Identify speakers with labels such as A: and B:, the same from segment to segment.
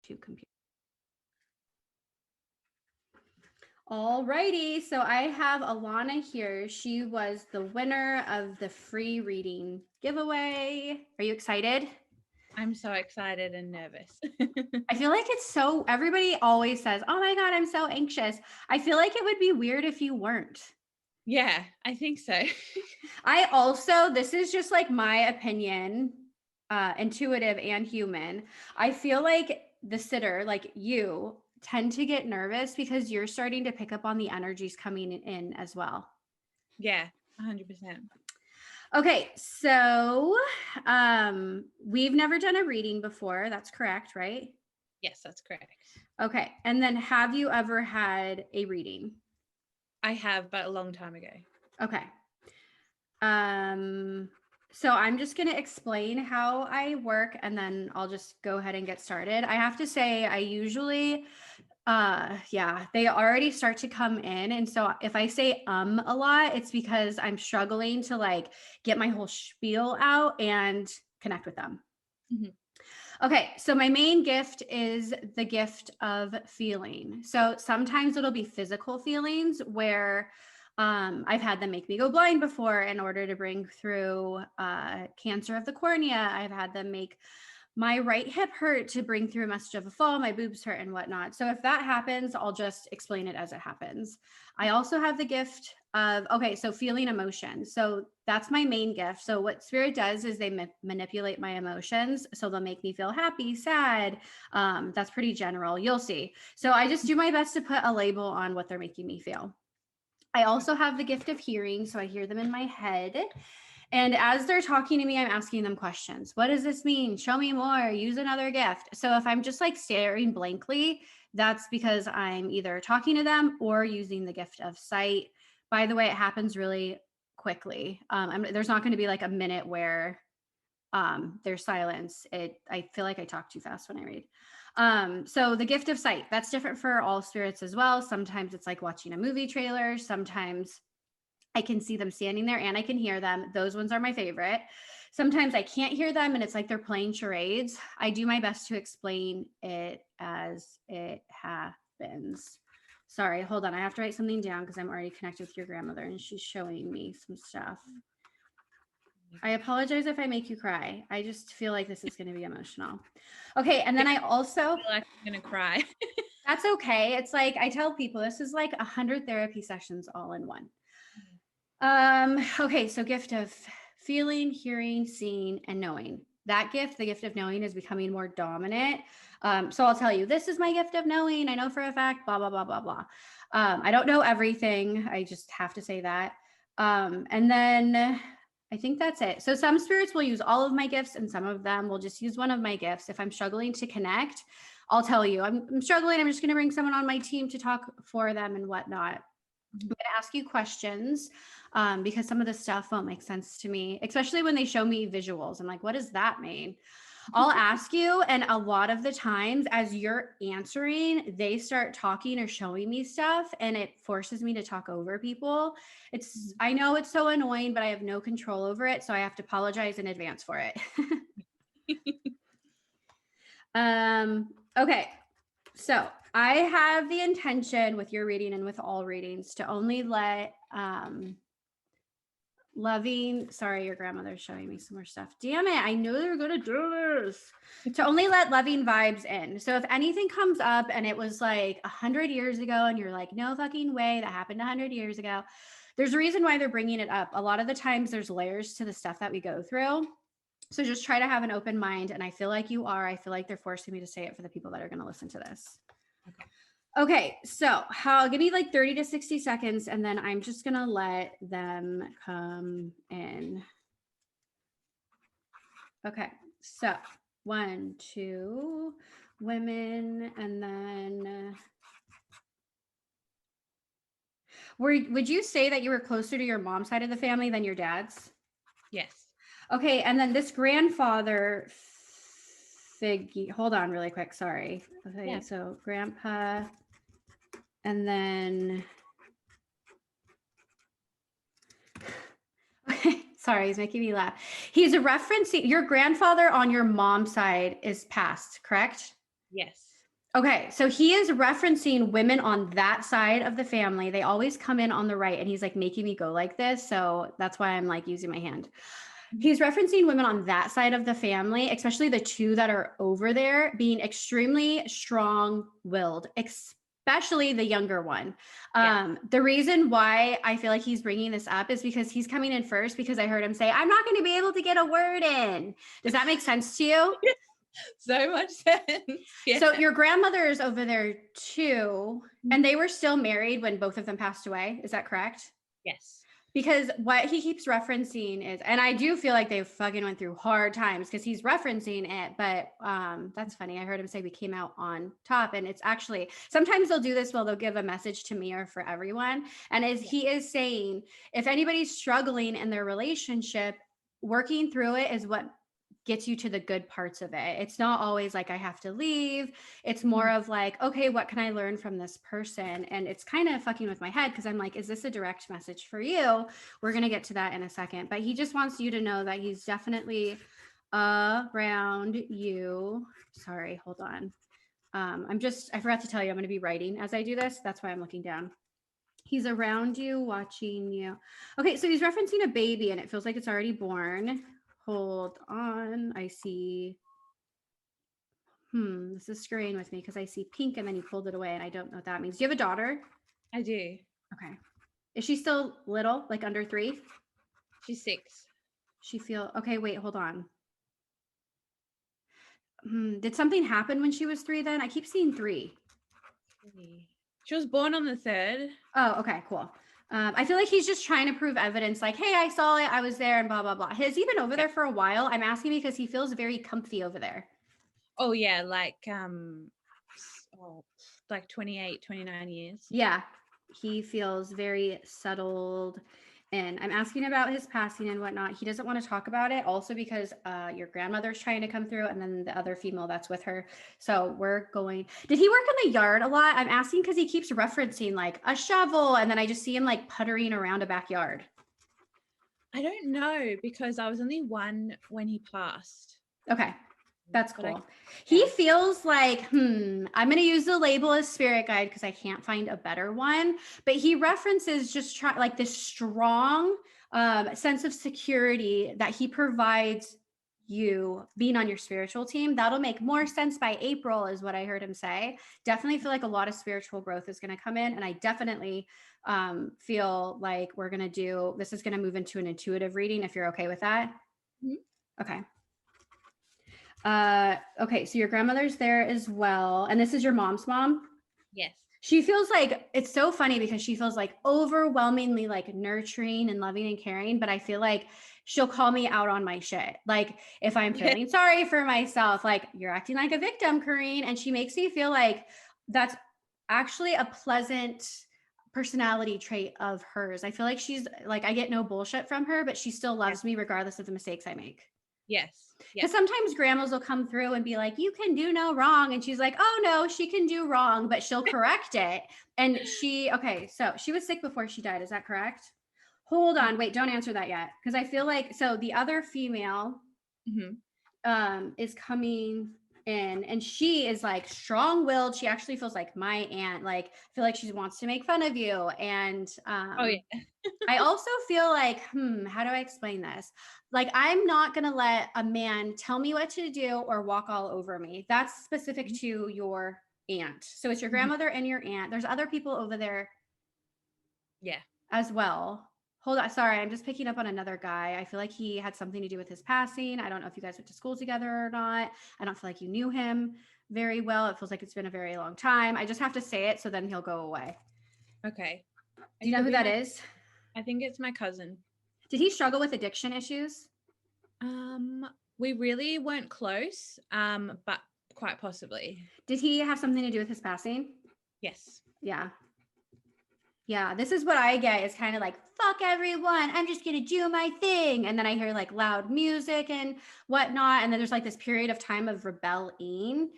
A: to computer. Alrighty, so I have Alana here. She was the winner of the free reading giveaway. Are you excited?
B: I'm so excited and nervous.
A: I feel like it's so, everybody always says, oh my God, I'm so anxious. I feel like it would be weird if you weren't.
B: Yeah, I think so.
A: I also, this is just like my opinion, intuitive and human. I feel like the sitter, like you, tend to get nervous because you're starting to pick up on the energies coming in as well.
B: Yeah, 100%.
A: Okay, so we've never done a reading before. That's correct, right?
B: Yes, that's correct.
A: Okay, and then have you ever had a reading?
B: I have, but a long time ago.
A: Okay. So I'm just going to explain how I work and then I'll just go ahead and get started. I have to say, I usually, they already start to come in. And so if I say a lot, it's because I'm struggling to like get my whole spiel out and connect with them. Mm-hmm. Okay, so my main gift is the gift of feeling. So sometimes it'll be physical feelings where I've had them make me go blind before in order to bring through cancer of the cornea. I've had them make my right hip hurt to bring through a message of a fall, my boobs hurt and whatnot. So if that happens, I'll just explain it as it happens. I also have the gift of, so feeling emotion. So that's my main gift. So what spirit does is they manipulate my emotions. So they'll make me feel happy, sad. That's pretty general. You'll see. So I just do my best to put a label on what they're making me feel. I also have the gift of hearing, so I hear them in my head. And as they're talking to me, I'm asking them questions. What does this mean? Show me more. Use another gift. So if I'm just like staring blankly, that's because I'm either talking to them or using the gift of sight. By the way, it happens really quickly. There's not going to be like a minute where there's silence. I feel like I talk too fast when I read. So the gift of sight, that's different for all spirits as well. Sometimes it's like watching a movie trailer. Sometimes I can see them standing there and I can hear them. Those ones are my favorite. Sometimes I can't hear them and it's like they're playing charades. I do my best to explain it as it happens. Sorry, hold on. I have to write something down because I'm already connected with your grandmother and she's showing me some stuff. I apologize if I make you cry. I just feel like this is going to be emotional. Okay. And then I also
B: feel like I'm going to cry.
A: That's okay. It's like, I tell people this is like 100 therapy sessions all in one. Okay. So gift of feeling, hearing, seeing, and knowing. That gift, the gift of knowing, is becoming more dominant. So I'll tell you, this is my gift of knowing. I know for a fact, blah, blah, blah, blah, blah. I don't know everything. I just have to say that. And then I think that's it. So some spirits will use all of my gifts and some of them will just use one of my gifts. If I'm struggling to connect, I'll tell you, I'm struggling. I'm just going to bring someone on my team to talk for them and whatnot. I'm going to ask you questions because some of this stuff won't make sense to me, especially when they show me visuals. I'm like, what does that mean? I'll ask you. And a lot of the times as you're answering, they start talking or showing me stuff and it forces me to talk over people. I know it's so annoying, but I have no control over it. So I have to apologize in advance for it. Okay. So I have the intention with your reading and with all readings to only let, sorry, your grandmother's showing me some more stuff. Damn it. I knew they were going to do this. To only let loving vibes in. So if anything comes up and it was like 100 years ago and you're like, no fucking way, that happened 100 years ago. There's a reason why they're bringing it up. A lot of the times there's layers to the stuff that we go through. So just try to have an open mind. And I feel like you are. I feel like they're forcing me to say it for the people that are going to listen to this. Okay, so give me like 30 to 60 seconds and then I'm just going to let them come in. Okay, so 1, 2 women and then would you say that you were closer to your mom's side of the family than your dad's?
B: Yes.
A: Okay, and then this grandfather hold on really quick, sorry. Okay, yeah. So grandpa, and then, sorry, he's making me laugh. He's referencing your grandfather on your mom's side is passed, correct?
B: Yes.
A: Okay, so he is referencing women on that side of the family. They always come in on the right, and he's like making me go like this. So that's why I'm like using my hand. He's referencing women on that side of the family, especially the two that are over there, being extremely strong willed, especially the younger one.
B: Yeah.
A: The reason why I feel like he's bringing this up is because he's coming in first, because I heard him say, I'm not going to be able to get a word in. Does that make sense to you?
B: So much sense. Yeah.
A: So your grandmother is over there too, and they were still married when both of them passed away. Is that correct?
B: Yes.
A: Because what he keeps referencing is, and I do feel like they fucking went through hard times because he's referencing it, but that's funny. I heard him say we came out on top, and it's actually, sometimes they'll do this while they'll give a message to me or for everyone. And as he is saying, if anybody's struggling in their relationship, working through it is what gets you to the good parts of it. It's not always like I have to leave. It's more of like, okay, what can I learn from this person? And it's kind of fucking with my head because I'm like, is this a direct message for you? We're going to get to that in a second. But he just wants you to know that he's definitely around you. Sorry, hold on. I forgot to tell you, I'm going to be writing as I do this. That's why I'm looking down. He's around you, watching you. Okay, so he's referencing a baby and it feels like it's already born. Hold on. I see. This is screwing with me because I see pink and then you pulled it away and I don't know what that means. Do you have a daughter?
B: I do.
A: Okay. Is she still little, like under 3?
B: She's 6.
A: Okay, wait, hold on. Did something happen when she was 3 then? I keep seeing 3.
B: She was born on the 3rd.
A: Oh, okay, cool. I feel like he's just trying to prove evidence like, hey, I saw it, I was there, and blah, blah, blah. Has he been over there for a while? I'm asking because he feels very comfy over there.
B: Oh, yeah, like 28, 29 years.
A: Yeah, he feels very settled. And I'm asking about his passing and whatnot. He doesn't want to talk about it, also because your grandmother's trying to come through, and then the other female that's with her. So we're going. Did he work in the yard a lot? I'm asking because he keeps referencing like a shovel, and then I just see him like puttering around a backyard.
B: I don't know because I was only 1 when he passed.
A: Okay. That's cool. He feels like, I'm going to use the label as spirit guide because I can't find a better one, but he references just like this strong sense of security that he provides you being on your spiritual team. That'll make more sense by April is what I heard him say. Definitely feel like a lot of spiritual growth is going to come in. And I definitely feel like this is going to move into an intuitive reading if you're okay with that. Mm-hmm. Okay. Okay, so your grandmother's there as well. And this is your mom's mom?
B: Yes.
A: She feels like, it's so funny because she feels like overwhelmingly like nurturing and loving and caring, but I feel like she'll call me out on my shit. Like if I'm feeling sorry for myself, like you're acting like a victim, Kareen. And she makes me feel like that's actually a pleasant personality trait of hers. I feel like she's like, I get no bullshit from her, but she still loves me regardless of the mistakes I make.
B: Yes.
A: Because sometimes grandmas will come through and be like, you can do no wrong. And she's like, oh no, she can do wrong, but she'll correct it. And so she was sick before she died. Is that correct? Hold on. Wait, don't answer that yet. Because I feel like, so the other female is coming in and she is like strong-willed. She actually feels like my aunt. Like, I feel like she wants to make fun of you. And I also feel like, how do I explain this? Like, I'm not going to let a man tell me what to do or walk all over me. That's specific to your aunt. So it's your grandmother and your aunt. There's other people over there.
B: Yeah.
A: As well. Hold on. Sorry, I'm just picking up on another guy. I feel like he had something to do with his passing. I don't know if you guys went to school together or not. I don't feel like you knew him very well. It feels like it's been a very long time. I just have to say it so then he'll go away.
B: Okay.
A: Do you know who that is?
B: I think it's my cousin.
A: Did he struggle with addiction issues?
B: We really weren't close, but quite possibly.
A: Did he have something to do with his passing?
B: Yes.
A: Yeah. Yeah, this is what I get is kind of like, fuck everyone, I'm just going to do my thing. And then I hear like loud music and whatnot. And then there's like this period of time of rebelling.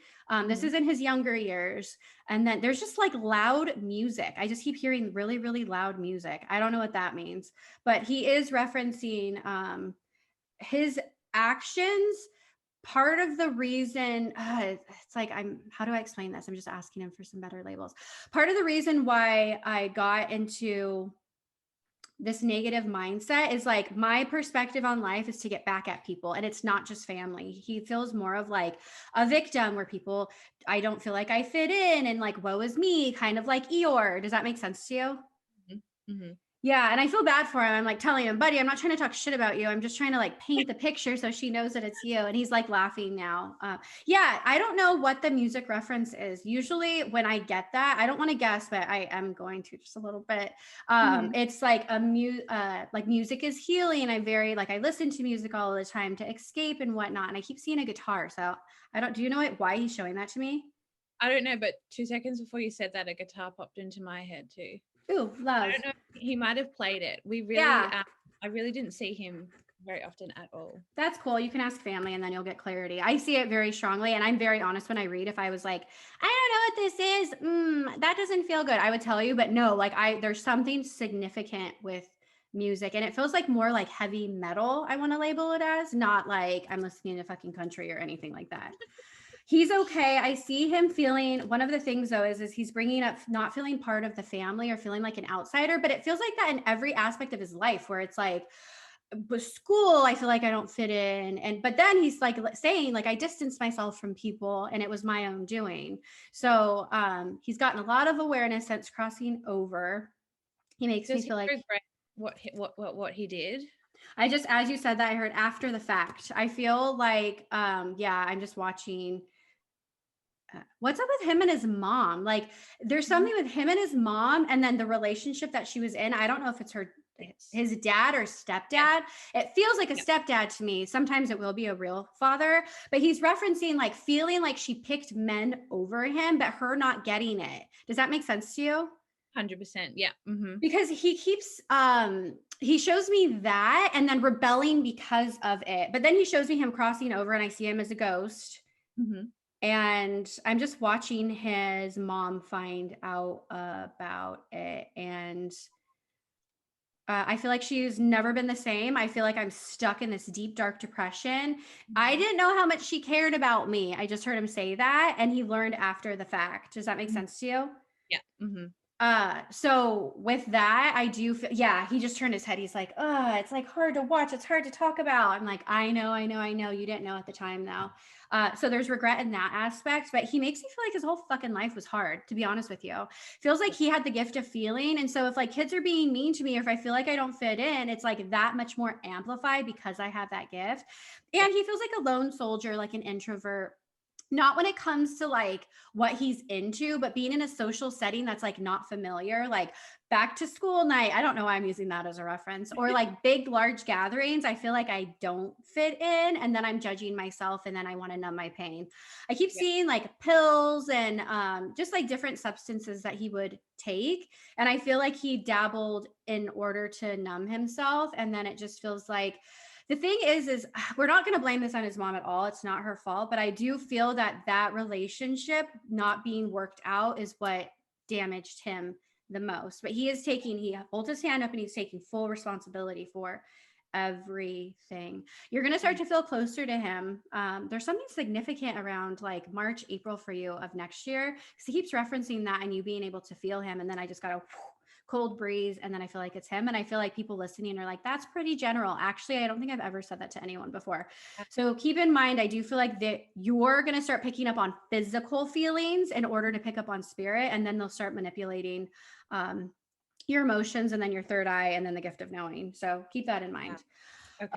A: This is in his younger years. And then there's just like loud music. I just keep hearing really, really loud music. I don't know what that means, but he is referencing his actions part of the reason, it's like, how do I explain this? I'm just asking him for some better labels. Part of the reason why I got into this negative mindset is like, my perspective on life is to get back at people, and it's not just family. He feels more of like a victim where people, I don't feel like I fit in, and like, woe is me, kind of like Eeyore. Does that make sense to you?
B: Mm-hmm.
A: Yeah, and I feel bad for him. I'm like telling him, buddy, I'm not trying to talk shit about you. I'm just trying to like paint the picture so she knows that it's you. And he's like laughing now. Yeah, I don't know what the music reference is. Usually when I get that, I don't want to guess, but I am going to just a little bit. It's like like music is healing. I very like, I listen to music all the time to escape and whatnot. And I keep seeing a guitar. So do you know why he's showing that to me?
B: I don't know, but 2 seconds before you said that, a guitar popped into my head too.
A: Ooh, love.
B: I don't know. He might have played it.
A: Yeah.
B: I really didn't see him very often at all.
A: That's cool. You can ask family and then you'll get clarity. I see it very strongly, and I'm very honest when I read. If I was like, I don't know what this is, that doesn't feel good, I would tell you. But no, like there's something significant with music, and it feels like more like heavy metal. I want to label it as, not like I'm listening to fucking country or anything like that. He's okay. I see him feeling, one of the things though is he's bringing up not feeling part of the family or feeling like an outsider, but it feels like that in every aspect of his life, where it's like, with school, I feel like I don't fit in. But then he's like saying, like, I distanced myself from people and it was my own doing. So he's gotten a lot of awareness since crossing over. He makes me feel like,
B: regret what he did?
A: I just, as you said that, I heard after the fact. I feel like, yeah, I'm just watching. What's up with him and his mom? Like, there's something with him and his mom, and then the relationship that she was in. I don't know if it's his dad or stepdad. Yeah. It feels like a stepdad to me. Sometimes it will be a real father, but he's referencing like feeling like she picked men over him, but her not getting it. Does that make sense to you?
B: 100%. Yeah. Mm-hmm.
A: Because he keeps he shows me that and then rebelling because of it, but then he shows me him crossing over and I see him as a ghost.
B: Mm-hmm.
A: And I'm just watching his mom find out about it. And I feel like she's never been the same. I feel like I'm stuck in this deep, dark depression. Mm-hmm. I didn't know how much she cared about me. I just heard him say that. And he learned after the fact. Does that make sense to you?
B: Yeah. Mm-hmm.
A: So with that, I do feel, yeah, he just turned his head. He's like, it's like hard to watch. It's hard to talk about. I'm like, I know. You didn't know at the time though. So there's regret in that aspect, but he makes me feel like his whole fucking life was hard, to be honest with you. Feels like he had the gift of feeling. And so if like kids are being mean to me, or if I feel like I don't fit in, it's like that much more amplified because I have that gift. And he feels like a lone soldier, like an introvert. Not when it comes to like what he's into, but being in a social setting that's like not familiar, like back to school night. I don't know why I'm using that as a reference, or like big, large gatherings. I feel like I don't fit in, and then I'm judging myself, and then I want to numb my pain. I keep seeing like pills and just like different substances that he would take. And I feel like he dabbled in order to numb himself. And then it just feels like, the thing is we're not going to blame this on his mom at all. It's not her fault, but I do feel that relationship not being worked out is what damaged him the most. But he holds his hand up and he's taking full responsibility for everything. You're going to start to feel closer to him. There's something significant around like March, April for you of next year, because he keeps referencing that and you being able to feel him. And then I just got a cold breeze, and then I feel like it's him. And I feel like people listening are like, that's pretty general. Actually, I don't think I've ever said that to anyone before. So keep in mind, I do feel like that you're going to start picking up on physical feelings in order to pick up on spirit, and then they'll start manipulating your emotions, and then your third eye, and then the gift of knowing. So keep that in mind.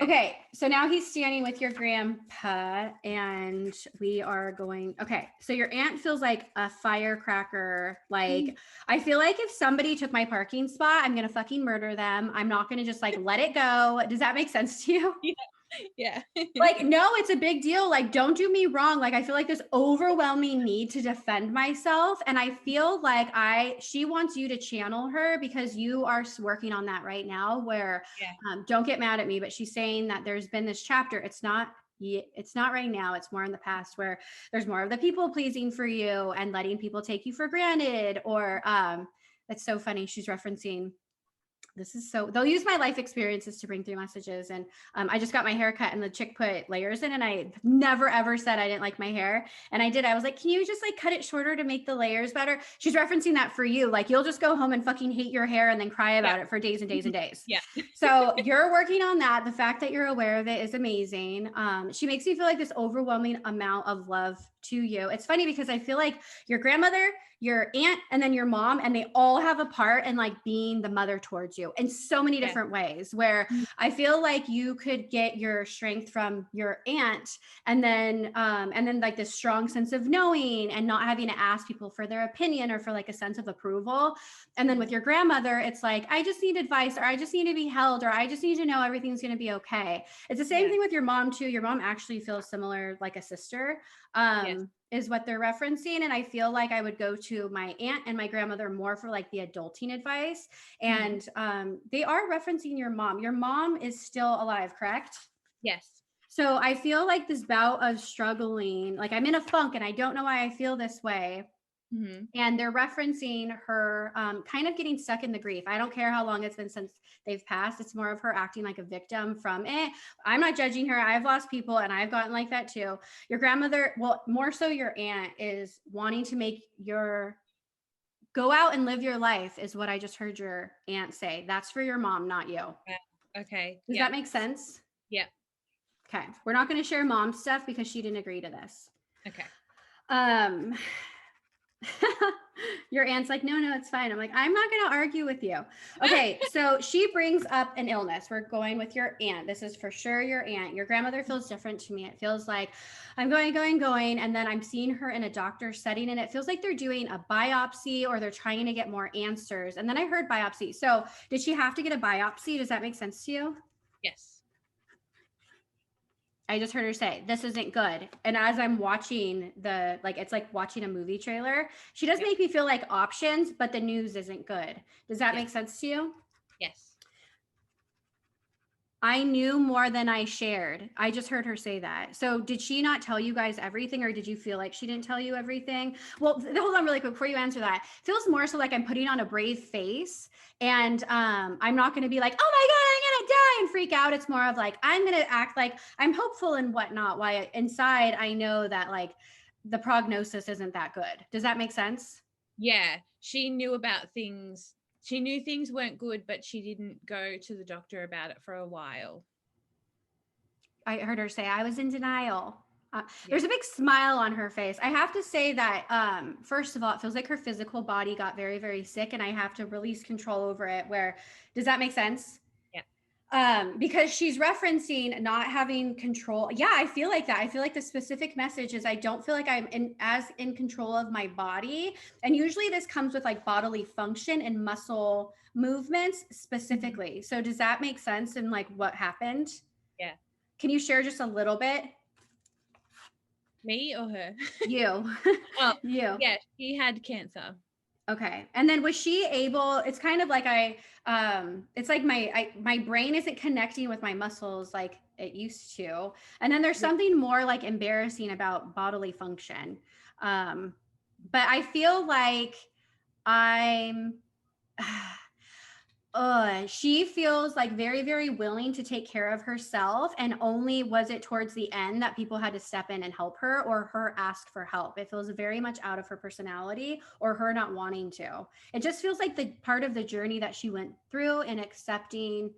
A: Okay, so now he's standing with your grandpa, and we are going, okay, so your aunt feels like a firecracker. Like, I feel like if somebody took my parking spot, I'm going to fucking murder them. I'm not going to just like let it go. Does that make sense to you?
B: Yeah.
A: Like, no, it's a big deal. Like, don't do me wrong. Like, I feel like this overwhelming need to defend myself. And I feel like she wants you to channel her, because you are working on that right now, where don't get mad at me, but she's saying that there's been this chapter. It's not right now. It's more in the past, where there's more of the people pleasing for you and letting people take you for granted. Or it's so funny. She's referencing this is so, they'll use my life experiences to bring through messages. And I just got my hair cut and the chick put layers in, and I never ever said I didn't like my hair. And I did. I was like, can you just like cut it shorter to make the layers better? She's referencing that for you. Like, you'll just go home and fucking hate your hair and then cry about it for days and days and days.
B: Yeah.
A: So you're working on that. The fact that you're aware of it is amazing. She makes you feel like this overwhelming amount of love to you. It's funny because I feel like your grandmother, your aunt, and then your mom, and they all have a part in like being the mother towards you in so many different ways, where I feel like you could get your strength from your aunt, and then like this strong sense of knowing and not having to ask people for their opinion or for like a sense of approval. And then with your grandmother, it's like, I just need advice, or I just need to be held, or I just need to know everything's going to be okay. It's the same thing with your mom too. Your mom actually feels similar, like a sister. Is what they're referencing. And I feel like I would go to my aunt and my grandmother more for like the adulting advice. And they are referencing your mom. Your mom is still alive, correct?
B: Yes.
A: So I feel like this bout of struggling, like I'm in a funk and I don't know why I feel this way. And they're referencing her kind of getting stuck in the grief. I don't care how long it's been since they've passed. It's more of her acting like a victim from it. I'm not judging her. I've lost people and I've gotten like that too. Your grandmother, well, more so your aunt, is wanting to make your go out and live your life, is what I just heard your aunt say. That's for your mom, not you.
B: Okay.
A: Does that make sense?
B: Yeah.
A: Okay. We're not going to share mom stuff because she didn't agree to this.
B: Okay.
A: Your aunt's like, no, it's fine. I'm like, I'm not going to argue with you. Okay. So she brings up an illness. We're going with your aunt. This is for sure your aunt. Your grandmother feels different to me. It feels like I'm going. And then I'm seeing her in a doctor's setting, and it feels like they're doing a biopsy or they're trying to get more answers. And then I heard biopsy. So did she have to get a biopsy? Does that make sense to you?
B: Yes.
A: I just heard her say, this isn't good. And as I'm watching it's like watching a movie trailer, she does make me feel like options, but the news isn't good. Does that make sense to you?
B: Yes.
A: I knew more than I shared. I just heard her say that. So did she not tell you guys everything, or did you feel like she didn't tell you everything? Well, hold on really quick before you answer that. It feels more so like I'm putting on a brave face, and I'm not going to be like, oh my God, I'm going to die and freak out. It's more of like, I'm going to act like I'm hopeful and whatnot. Why inside I know that like the prognosis isn't that good. Does that make sense?
B: Yeah. She knew about things. She knew things weren't good, but she didn't go to the doctor about it for a while.
A: I heard her say, I was in denial. There's a big smile on her face. I have to say that, first of all, it feels like her physical body got very, very sick, and I have to release control over it. Does that make sense? Yeah. Because she's referencing not having control. Yeah, I feel like that. I feel like the specific message is I don't feel like I'm as in control of my body. And usually this comes with like bodily function and muscle movements specifically. So does that make sense in like what happened?
B: Yeah.
A: Can you share just a little bit?
B: Me or her?
A: You.
B: Oh,
A: you.
B: Yeah, she had cancer.
A: Okay. And then was she able, it's kind of like it's like my brain isn't connecting with my muscles like it used to. And then there's something more like embarrassing about bodily function. But I feel like I'm she feels like very, very willing to take care of herself, and only was it towards the end that people had to step in and help her, or her ask for help. It feels very much out of her personality, or her not wanting to. It just feels like the part of the journey that she went through and accepting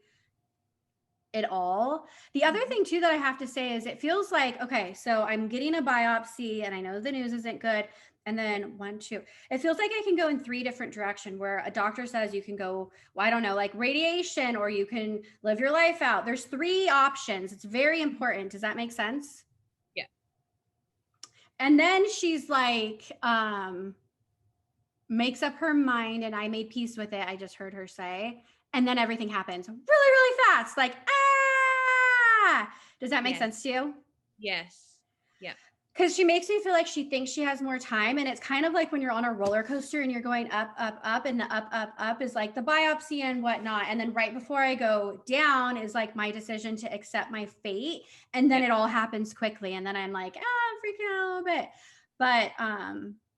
A: it all. The other thing too that I have to say is it feels like, okay, so I'm getting a biopsy and I know the news isn't good. And then 1, 2, it feels like I can go in 3 different directions, where a doctor says you can go, well, I don't know, like radiation, or you can live your life out. There's 3 options. It's very important. Does that make sense?
B: Yeah.
A: And then she's like, makes up her mind, and I made peace with it. I just heard her say, and then everything happens really, really fast. Like, does that make sense to you?
B: Yes. Yeah.
A: Because she makes me feel like she thinks she has more time. And it's kind of like when you're on a roller coaster and you're going up, up, up, and the up, up, up is like the biopsy and whatnot. And then right before I go down is like my decision to accept my fate. And then it all happens quickly. And then I'm like, I'm freaking out a little bit. But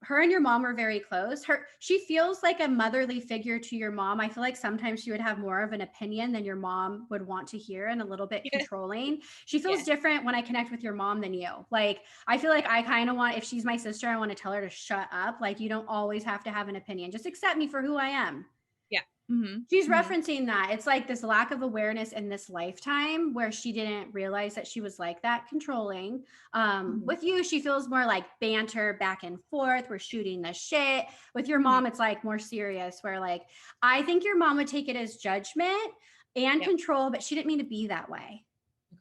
A: her and your mom are very close. She feels like a motherly figure to your mom. I feel like sometimes she would have more of an opinion than your mom would want to hear and a little bit controlling. She feels different when I connect with your mom than you. Like, I feel like I kind of want, if she's my sister, I want to tell her to shut up. Like, you don't always have to have an opinion. Just accept me for who I am.
B: Yeah. Mm-hmm.
A: She's referencing that. It's like this lack of awareness in this lifetime where she didn't realize that she was like that controlling. With you, she feels more like banter back and forth. We're shooting the shit. With your mom, it's like more serious where like, I think your mom would take it as judgment and control, but she didn't mean to be that way.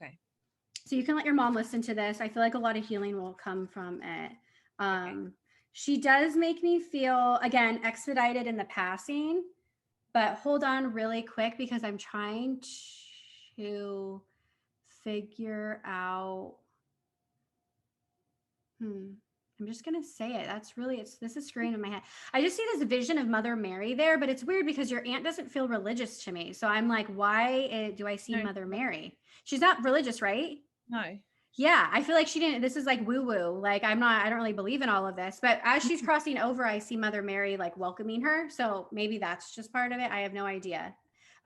B: Okay.
A: So you can let your mom listen to this. I feel like a lot of healing will come from it. She does make me feel, again, expedited in the passing. But hold on really quick because I'm trying to figure out. I'm just going to say it. That's really, this is screwing in my head. I just see this vision of Mother Mary there, but it's weird because your aunt doesn't feel religious to me. So I'm like, why do I see Mother Mary? She's not religious, right?
B: No.
A: Yeah, I feel like she didn't, this is like woo-woo. Like I don't really believe in all of this, but as she's crossing over, I see Mother Mary like welcoming her. So maybe that's just part of it. I have no idea.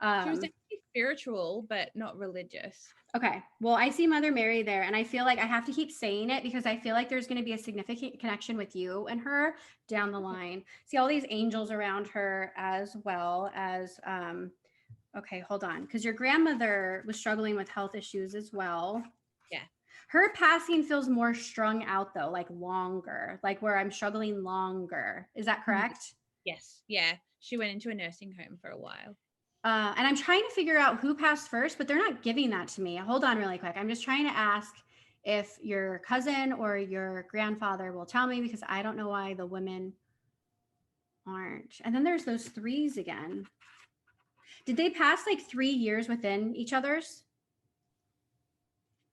B: She was definitely spiritual, but not religious.
A: Okay. Well, I see Mother Mary there and I feel like I have to keep saying it because I feel like there's going to be a significant connection with you and her down the line. See all these angels around her as well as, okay, hold on. Because your grandmother was struggling with health issues as well.
B: Yeah.
A: Her passing feels more strung out though, like longer, like where I'm struggling longer. Is that correct?
B: Yes. Yeah. She went into a nursing home for a while.
A: And I'm trying to figure out who passed first, but they're not giving that to me. Hold on really quick. I'm just trying to ask if your cousin or your grandfather will tell me because I don't know why the women aren't. And then there's those threes again. Did they pass like 3 years within each other's?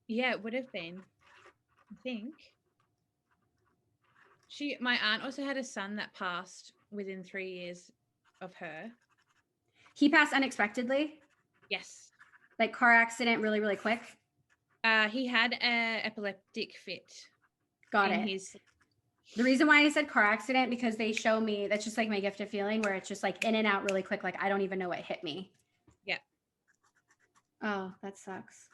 B: Yeah, it would have been, I think. My aunt also had a son that passed within 3 years of her.
A: He passed unexpectedly?
B: Yes.
A: Like car accident really, really quick?
B: He had an epileptic fit.
A: Got it. The reason why I said car accident, because they show me, that's just like my gift of feeling where it's just like in and out really quick. Like I don't even know what hit me.
B: Yeah.
A: Oh, that sucks.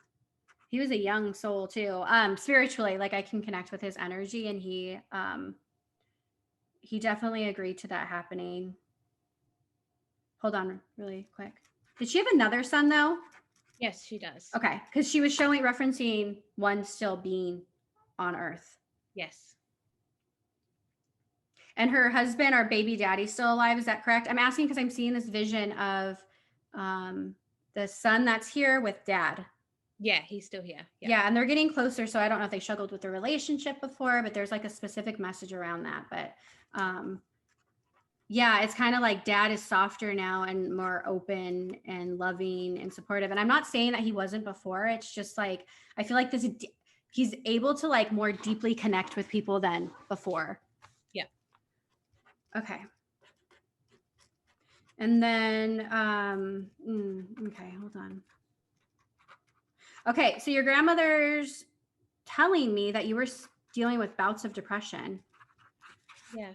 A: He was a young soul too. Spiritually, like I can connect with his energy and he definitely agreed to that happening. Hold on really quick. Did she have another son though?
B: Yes, she does.
A: Okay. Because she was referencing one still being on Earth.
B: Yes.
A: And her husband or baby daddy still alive. Is that correct? I'm asking because I'm seeing this vision of the son that's here with dad.
B: Yeah, he's still here.
A: Yeah, and they're getting closer. So I don't know if they struggled with the relationship before, but there's like a specific message around that. But yeah, it's kind of like dad is softer now and more open and loving and supportive. And I'm not saying that he wasn't before. It's just like, I feel like he's able to like more deeply connect with people than before.
B: Yeah.
A: Okay. And then, okay, hold on. Okay, so your grandmother's telling me that you were dealing with bouts of depression.
B: Yeah.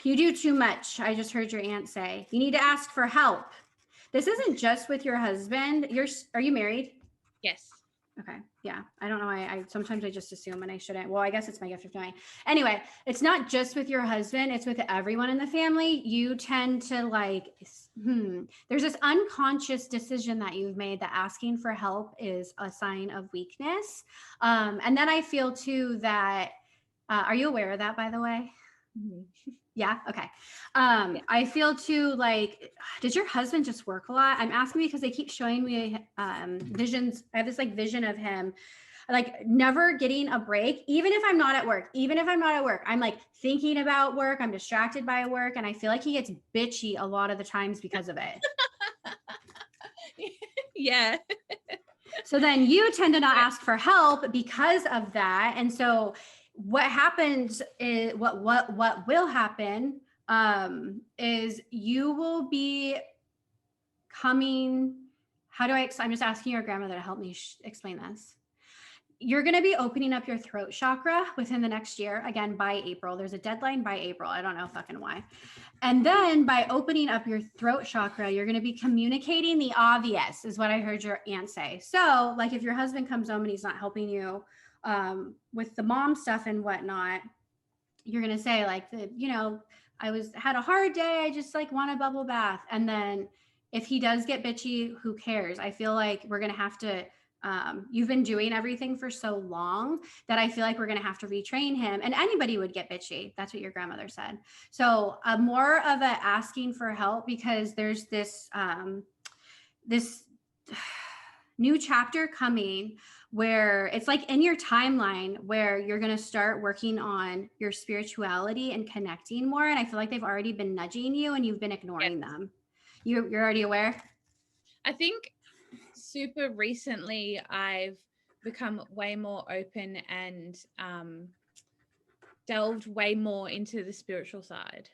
A: You do too much. I just heard your aunt say. You need to ask for help. This isn't just with your husband. Are you married?
B: Yes.
A: Okay. Yeah. I don't know. I sometimes I just assume and I shouldn't. Well, I guess it's my gift of knowing. Anyway, it's not just with your husband. It's with everyone in the family. You tend to like, there's this unconscious decision that you've made that asking for help is a sign of weakness. And then I feel too that, are you aware of that, by the way?
B: Mm-hmm.
A: Yeah. Okay. I feel too like, does your husband just work a lot? I'm asking because they keep showing me visions. I have this like vision of him like never getting a break, even if I'm not at work, I'm like thinking about work. I'm distracted by work. And I feel like he gets bitchy a lot of the times because of it.
B: Yeah.
A: So then you tend to not ask for help because of that. And so what happens is what will happen is you will be coming. I'm just asking your grandmother to help me explain this. you're going to be opening up your throat chakra within the next year. Again, by April. There's a deadline by April. I don't know fucking why. And then by opening up your throat chakra, you're going to be communicating the obvious, is what I heard your aunt say. So, like, if your husband comes home and he's not helping you with the mom stuff and whatnot, you're going to say, like, had a hard day. I just like want a bubble bath. And then if he does get bitchy, who cares? I feel like we're going to have to, you've been doing everything for so long that I feel like we're going to have to retrain him, and anybody would get bitchy. That's what your grandmother said. So more of a asking for help, because there's this, this new chapter coming where it's like in your timeline where you're going to start working on your spirituality and connecting more. And I feel like they've already been nudging you and you've been ignoring them. You're already aware?
B: I think super recently I've become way more open and delved way more into the spiritual side.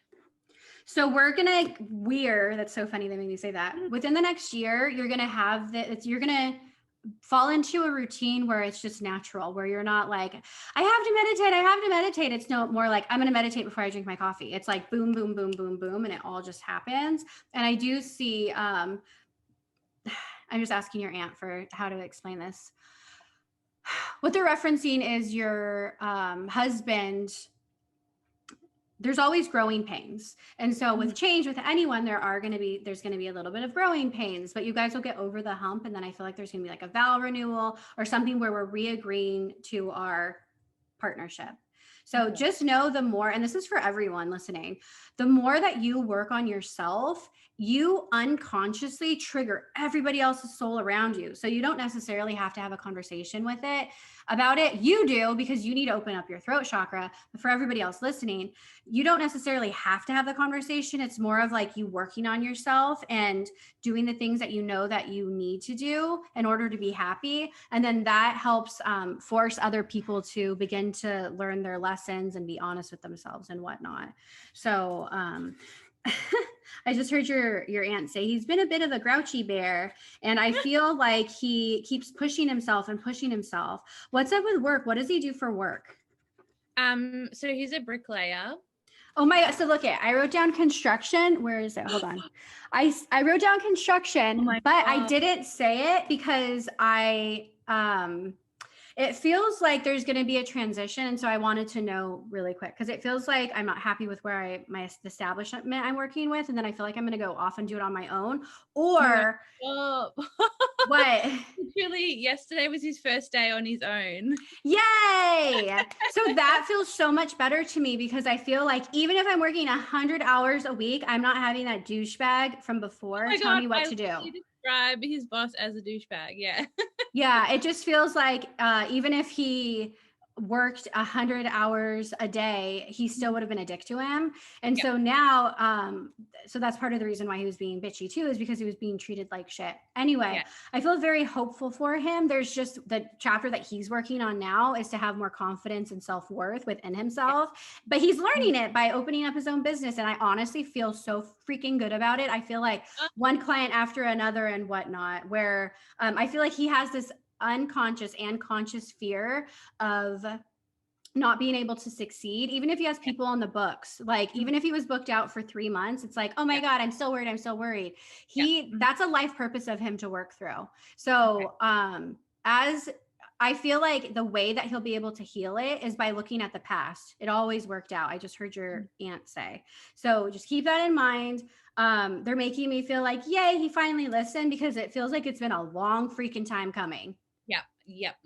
A: So that's so funny they made me say that. Within the next year, you're going to have you're going to fall into a routine where it's just natural, where you're not like, I have to meditate. It's no more like, I'm going to meditate before I drink my coffee. It's like boom, boom, boom, boom, boom. And it all just happens. And I do see, I'm just asking your aunt for how to explain this. What they're referencing is your husband. There's always growing pains. And so with change with anyone, there's going to be a little bit of growing pains, but you guys will get over the hump. And then I feel like there's going to be like a vow renewal or something where we're re-agreeing to our partnership. So just know, the more, and this is for everyone listening, the more that you work on yourself, you unconsciously trigger everybody else's soul around you. So you don't necessarily have to have a conversation with it about it. You do, because you need to open up your throat chakra. But for everybody else listening, you don't necessarily have to have the conversation. It's more of like you working on yourself and doing the things that you know that you need to do in order to be happy. And then that helps force other people to begin to learn their lessons and be honest with themselves and whatnot. So I just heard your aunt say he's been a bit of a grouchy bear, and I feel like he keeps pushing himself and pushing himself. What's up with work? What does he do for work?
B: So he's a bricklayer.
A: Oh my God. So look I wrote down construction. Where is it? Hold on. I wrote down construction, but I didn't say it because it feels like there's going to be a transition. And so I wanted to know really quick, because it feels like I'm not happy with where my establishment I'm working with. And then I feel like I'm going to go off and do it on my own. Or what?
B: Literally yesterday was his first day on his own.
A: Yay. So that feels so much better to me, because I feel like even if I'm working 100 hours a week, I'm not having that douchebag from before tell me what to do.
B: Describe his boss as a douchebag. Yeah.
A: Yeah, it just feels like even if he worked 100 hours a day, he still would have been a dick to him. And so now, so that's part of the reason why he was being bitchy too, is because he was being treated like shit. Anyway, I feel very hopeful for him. There's just the chapter that he's working on now is to have more confidence and self-worth within himself, but he's learning it by opening up his own business. And I honestly feel so freaking good about it. I feel like one client after another and whatnot, where I feel like he has this unconscious and conscious fear of not being able to succeed, even if he has people on the books. Like even if he was booked out for 3 months, it's like, oh my God, I'm still worried. That's a life purpose of him to work through. So as I feel like the way that he'll be able to heal it is by looking at the past. It always worked out. I just heard your aunt say. So just keep that in mind. They're making me feel like, yay, he finally listened, because it feels like it's been a long freaking time coming.
B: Yep.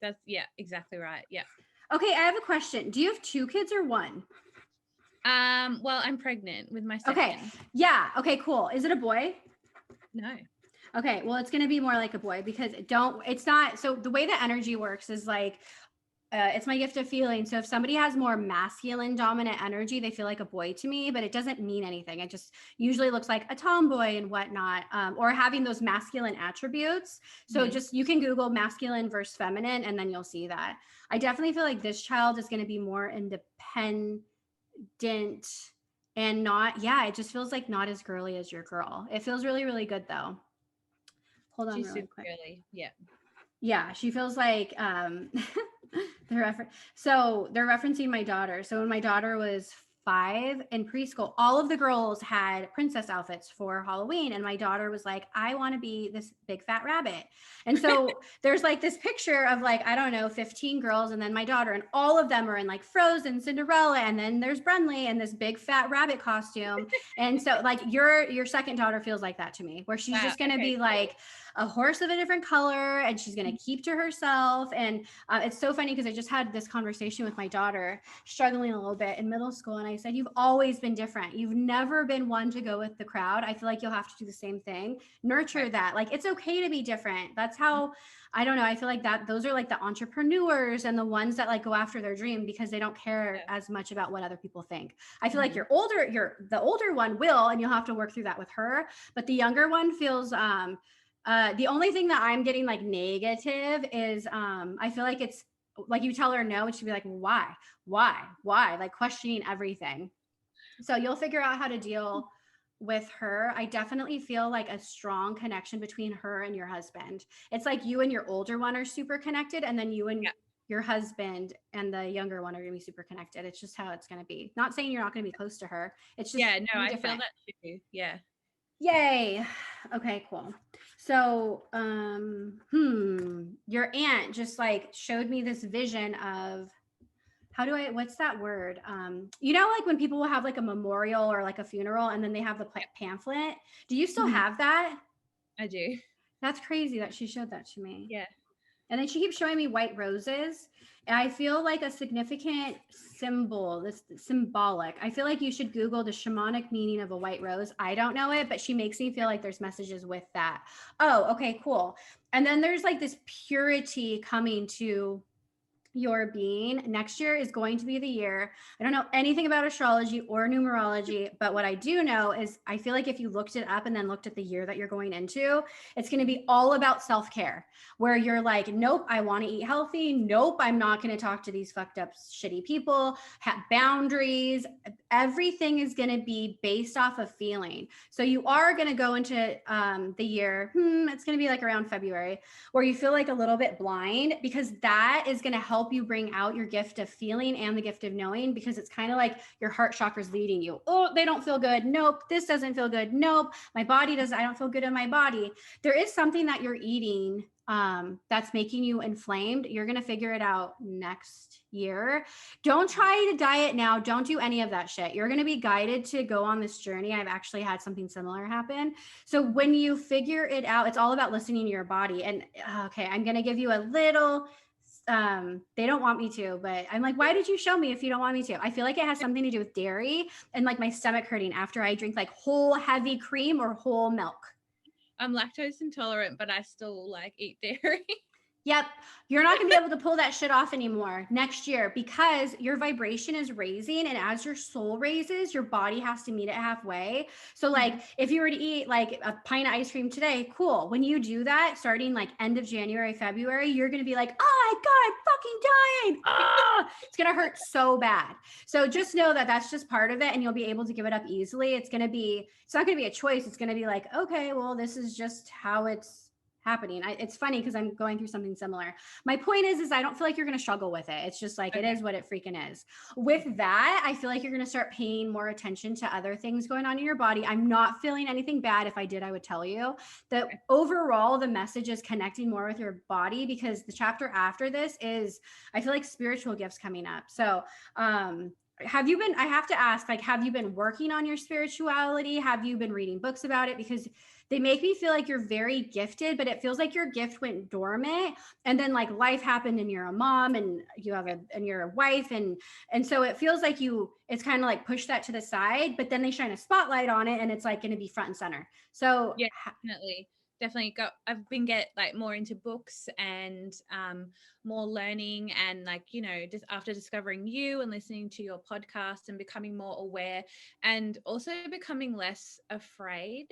B: That's exactly right. Yeah.
A: Okay, I have a question. Do you have 2 kids or 1?
B: Well, I'm pregnant with my second.
A: Okay. Yeah. Okay, cool. Is it a boy?
B: No.
A: Okay, well, it's going to be more like a boy, because it's not. So the way the energy works is like, it's my gift of feeling. So if somebody has more masculine dominant energy, they feel like a boy to me, but it doesn't mean anything. It just usually looks like a tomboy and whatnot, or having those masculine attributes. So just, you can Google masculine versus feminine, and then you'll see that. I definitely feel like this child is going to be more independent and not, it just feels like not as girly as your girl. It feels really, really good though. Hold on really quick.
B: Girly. Yeah.
A: Yeah, she feels like so they're referencing my daughter. So when my daughter was 5 in preschool, all of the girls had princess outfits for Halloween, and my daughter was like, I want to be this big fat rabbit. And so there's like this picture of like, I don't know, 15 girls, and then my daughter, and all of them are in like Frozen, Cinderella, and then there's Brenly in this big fat rabbit costume. And so like your second daughter feels like that to me, where she's
B: Wow.
A: just gonna
B: Okay.
A: be like a horse of a different color, and she's gonna keep to herself. And it's so funny because I just had this conversation with my daughter, struggling a little bit in middle school, and I said, you've always been different. You've never been one to go with the crowd. I feel like you'll have to do the same thing. Nurture that. Like, it's okay to be different. That's how, I don't know, I feel like that those are like the entrepreneurs and the ones that like go after their dream because they don't care as much about what other people think. I feel like the older one will, and you'll have to work through that with her. But the younger one feels the only thing that I'm getting like negative is I feel like it's like you tell her no and she'll be like, why, like questioning everything. So you'll figure out how to deal with her. I definitely feel like a strong connection between her and your husband. It's like you and your older one are super connected, and then you and your husband and the younger one are going to be super connected. It's just how it's going to be. Not saying you're not going to be close to her. It's just
B: Yeah, no, I
A: different.
B: feel that too. Yeah.
A: Yay. Okay, cool. So, your aunt just like showed me this vision of what's that word? Like when people will have like a memorial or like a funeral and then they have the pamphlet. Do you still have that?
B: I do.
A: That's crazy that she showed that to me.
B: Yeah.
A: And then she keeps showing me white roses. And I feel like a significant symbol, this symbolic. I feel like you should Google the shamanic meaning of a white rose. I don't know it, but she makes me feel like there's messages with that. Oh, okay, cool. And then there's like this purity coming to your being. Next year is going to be the year. I don't know anything about astrology or numerology, but what I do know is I feel like if you looked it up and then looked at the year that you're going into, it's going to be all about self-care, where you're like, nope, I want to eat healthy. Nope, I'm not going to talk to these fucked up, shitty people. Have boundaries. Everything is going to be based off of feeling. So you are going to go into the year, it's going to be like around February, where you feel like a little bit blind, because that is going to help you bring out your gift of feeling and the gift of knowing, because it's kind of like your heart chakra is leading you. Oh, they don't feel good. Nope. This doesn't feel good. Nope. My body doesn't, I don't feel good in my body. There is something that you're eating that's making you inflamed. You're going to figure it out next year. Don't try to diet now. Don't do any of that shit. You're going to be guided to go on this journey. I've actually had something similar happen. So when you figure it out, it's all about listening to your body. And okay, I'm going to give you a little they don't want me to, but I'm like, why did you show me if you don't want me to? I feel like it has something to do with dairy and like my stomach hurting after I drink like whole heavy cream or whole milk.
B: I'm lactose intolerant, but I still like eat dairy.
A: Yep. You're not going to be able to pull that shit off anymore next year, because your vibration is raising. And as your soul raises, your body has to meet it halfway. So like if you were to eat like a pint of ice cream today, cool. When you do that, starting like end of January, February, you're going to be like, oh my God, I'm fucking dying. It's going to hurt so bad. So just know that that's just part of it. And you'll be able to give it up easily. It's not going to be a choice. It's going to be like, okay, well, this is just how it's happening. It's funny because I'm going through something similar. My point is I don't feel like you're going to struggle with it. It's just like, It is what it freaking is. With that, I feel like you're going to start paying more attention to other things going on in your body. I'm not feeling anything bad. If I did, I would tell you that overall, the message is connecting more with your body, because the chapter after this is, I feel like, spiritual gifts coming up. So, I have to ask, like, have you been working on your spirituality? Have you been reading books about it? Because they make me feel like you're very gifted, but it feels like your gift went dormant, and then like life happened and you're a mom and you're a wife. And so it feels like it's kind of like push that to the side, but then they shine a spotlight on it and it's like going to be front and center. So
B: yeah, definitely I've been like more into books and more learning, and like, just after discovering you and listening to your podcast and becoming more aware, and also becoming less afraid.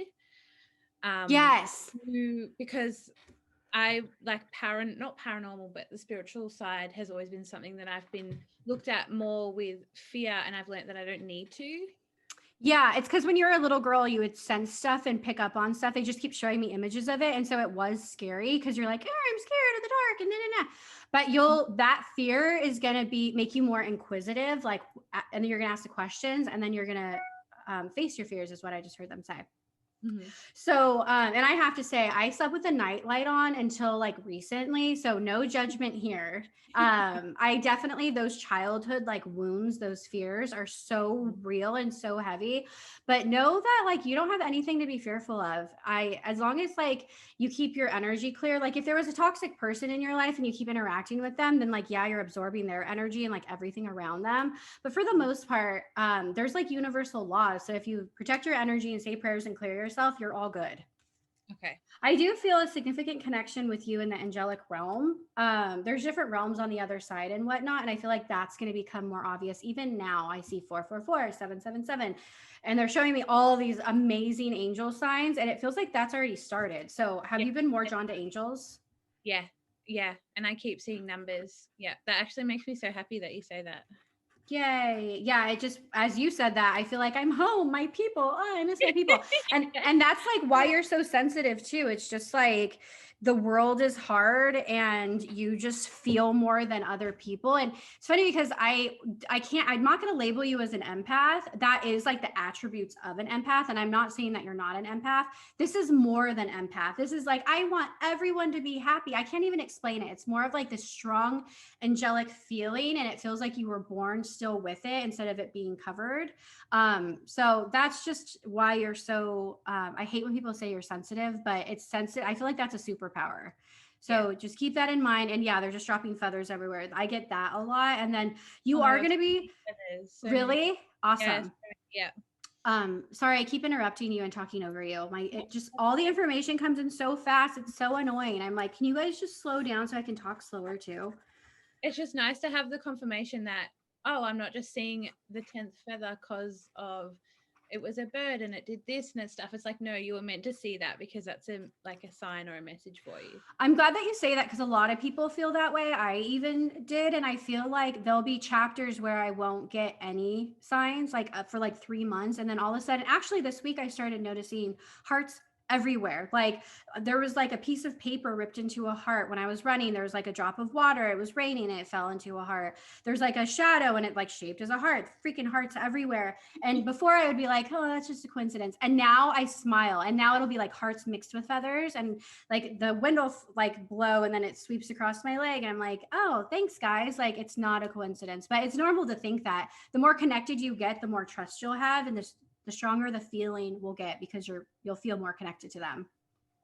A: Yes.
B: Because I like not paranormal, but the spiritual side has always been something that I've been looked at more with fear, and I've learned that I don't need to.
A: Yeah, it's because when you're a little girl, you would sense stuff and pick up on stuff. They just keep showing me images of it. And so it was scary because you're like, oh, I'm scared of the dark and nah. But that fear is going to make you more inquisitive, like, and then you're going to ask the questions and then you're going to face your fears, is what I just heard them say.
B: Mm-hmm.
A: So, and I have to say, I slept with a nightlight on until like recently. So no judgment here. I definitely, those childhood like wounds, those fears are so real and so heavy, but know that like, you don't have anything to be fearful of. As long as like you keep your energy clear, like if there was a toxic person in your life and you keep interacting with them, then like, yeah, you're absorbing their energy and like everything around them. But for the most part, there's like universal laws. So if you protect your energy and say prayers and clear yourself, you're all good.
B: Okay.
A: I do feel a significant connection with you in the angelic realm. There's different realms on the other side and whatnot. And I feel like that's going to become more obvious. Even now, I see 444, 777, and they're showing me all these amazing angel signs. And it feels like that's already started. So have you been more drawn to angels?
B: Yeah. Yeah. And I keep seeing numbers. Yeah. That actually makes me so happy that you say that.
A: Yay. Yeah, it just, as you said that, I feel like I'm home, my people. Oh, I miss my people. And that's like why you're so sensitive too. It's just like the world is hard and you just feel more than other people. And it's funny because I'm not going to label you as an empath. That is like the attributes of an empath. And I'm not saying that you're not an empath. This is more than empath. This is like, I want everyone to be happy. I can't even explain it. It's more of like this strong angelic feeling, and it feels like you were born still with it instead of it being covered. So that's just why you're so I hate when people say you're sensitive, but it's sensitive. I feel like that's a superpower. So just keep that in mind. And yeah, they're just dropping feathers everywhere. I get that a lot. And then you are going to be really awesome.
B: Yeah.
A: Sorry, I keep interrupting you and talking over you. It just, all the information comes in so fast. It's so annoying. I'm like, can you guys just slow down so I can talk slower too?
B: It's just nice to have the confirmation that, oh, I'm not just seeing the 10th feather because of it was a bird and it did this and stuff. It's like, no, you were meant to see that because that's like a sign or a message for you.
A: I'm glad that you say that because a lot of people feel that way. I even did. And I feel like there'll be chapters where I won't get any signs, like for like 3 months. And then all of a sudden, actually, this week I started noticing hearts everywhere. Like there was like a piece of paper ripped into a heart. When I was running, there was like a drop of water. It was raining and it fell into a heart. There's like a shadow and it like shaped as a heart. Freaking hearts everywhere. And before I would be like, oh, that's just a coincidence. And now I smile. And now it'll be like hearts mixed with feathers. And like the wind will like blow and then it sweeps across my leg. And I'm like, oh, thanks guys. Like it's not a coincidence, but it's normal to think that the more connected you get, the more trust you'll have. And the stronger the feeling will get because you'll feel more connected to them.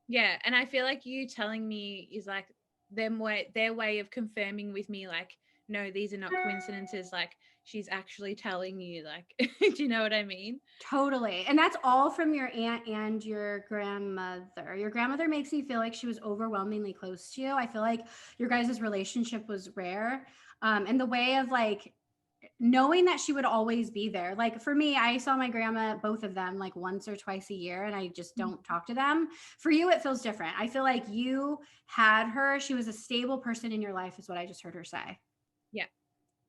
B: Yeah. And I feel like you telling me is like their way of confirming with me, like, no, these are not coincidences. Like she's actually telling you, like, do you know what I mean?
A: Totally. And that's all from your aunt and your grandmother. Your grandmother makes me feel like she was overwhelmingly close to you. I feel like your guys' relationship was rare. And the way of like knowing that she would always be there. Like for me, I saw my grandma, both of them, like once or twice a year, and I just don't talk to them. For you, it feels different. I feel like you had her. She was a stable person in your life, is what I just heard her say.
B: Yeah.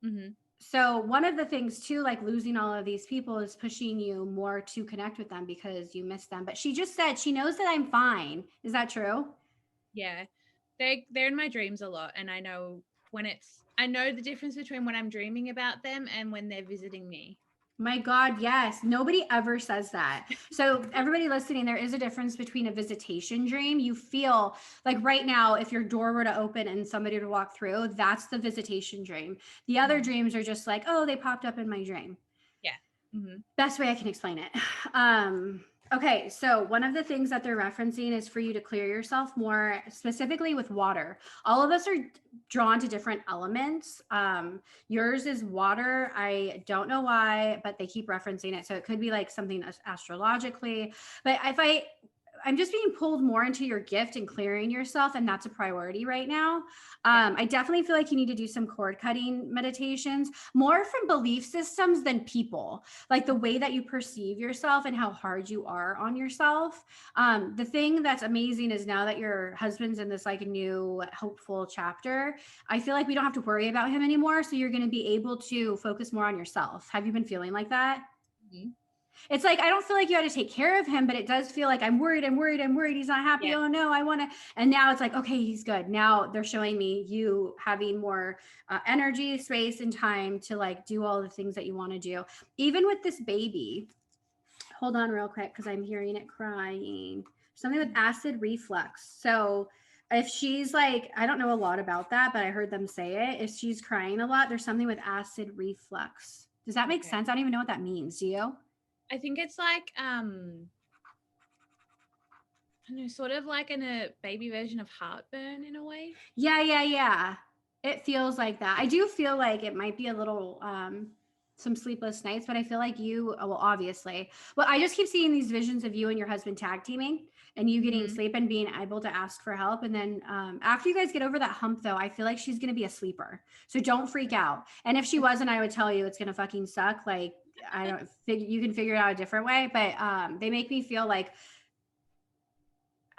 B: Mm-hmm.
A: So one of the things too, like losing all of these people is pushing you more to connect with them because you miss them. But she just said she knows that I'm fine. Is that true?
B: Yeah. They're in my dreams a lot. And I know I know the difference between when I'm dreaming about them and when they're visiting me.
A: My God, yes. Nobody ever says that. So everybody listening, there is a difference between a visitation dream. You feel like right now, if your door were to open and somebody to walk through, that's the visitation dream. The other dreams are just like, oh, they popped up in my dream.
B: Yeah. Mm-hmm.
A: Best way I can explain it. Okay, so one of the things that they're referencing is for you to clear yourself more, specifically with water. All of us are drawn to different elements. Yours is water. I don't know why, but they keep referencing it. So it could be like something astrologically. But I'm just being pulled more into your gift and clearing yourself, and that's a priority right now. I definitely feel like you need to do some cord cutting meditations, more from belief systems than people, like the way that you perceive yourself and how hard you are on yourself. The thing that's amazing is now that your husband's in this like new hopeful chapter, I feel like we don't have to worry about him anymore. So you're going to be able to focus more on yourself. Have you been feeling like that?
B: Mm-hmm.
A: It's like, I don't feel like you had to take care of him, but it does feel like I'm worried. He's not happy.
B: Yeah.
A: Oh no, I want to. And now it's like, okay, he's good. Now they're showing me you having more energy, space, and time to like do all the things that you want to do. Even with this baby, hold on real quick because I'm hearing it crying. Something with acid reflux. So if she's like, I don't know a lot about that, but I heard them say it. If she's crying a lot, there's something with acid reflux. Does that make sense? I don't even know what that means. Do you?
B: I think it's like I don't know, sort of like in a baby version of heartburn in a way.
A: Yeah. It feels like that. I do feel like it might be a little some sleepless nights, but I feel like you, well, obviously. Well, I just keep seeing these visions of you and your husband tag teaming and you getting sleep and being able to ask for help. And then after you guys get over that hump, though, I feel like she's going to be a sleeper. So don't freak out. And if she wasn't, I would tell you it's going to fucking suck. Like, I don't you can figure it out a different way, but they make me feel like,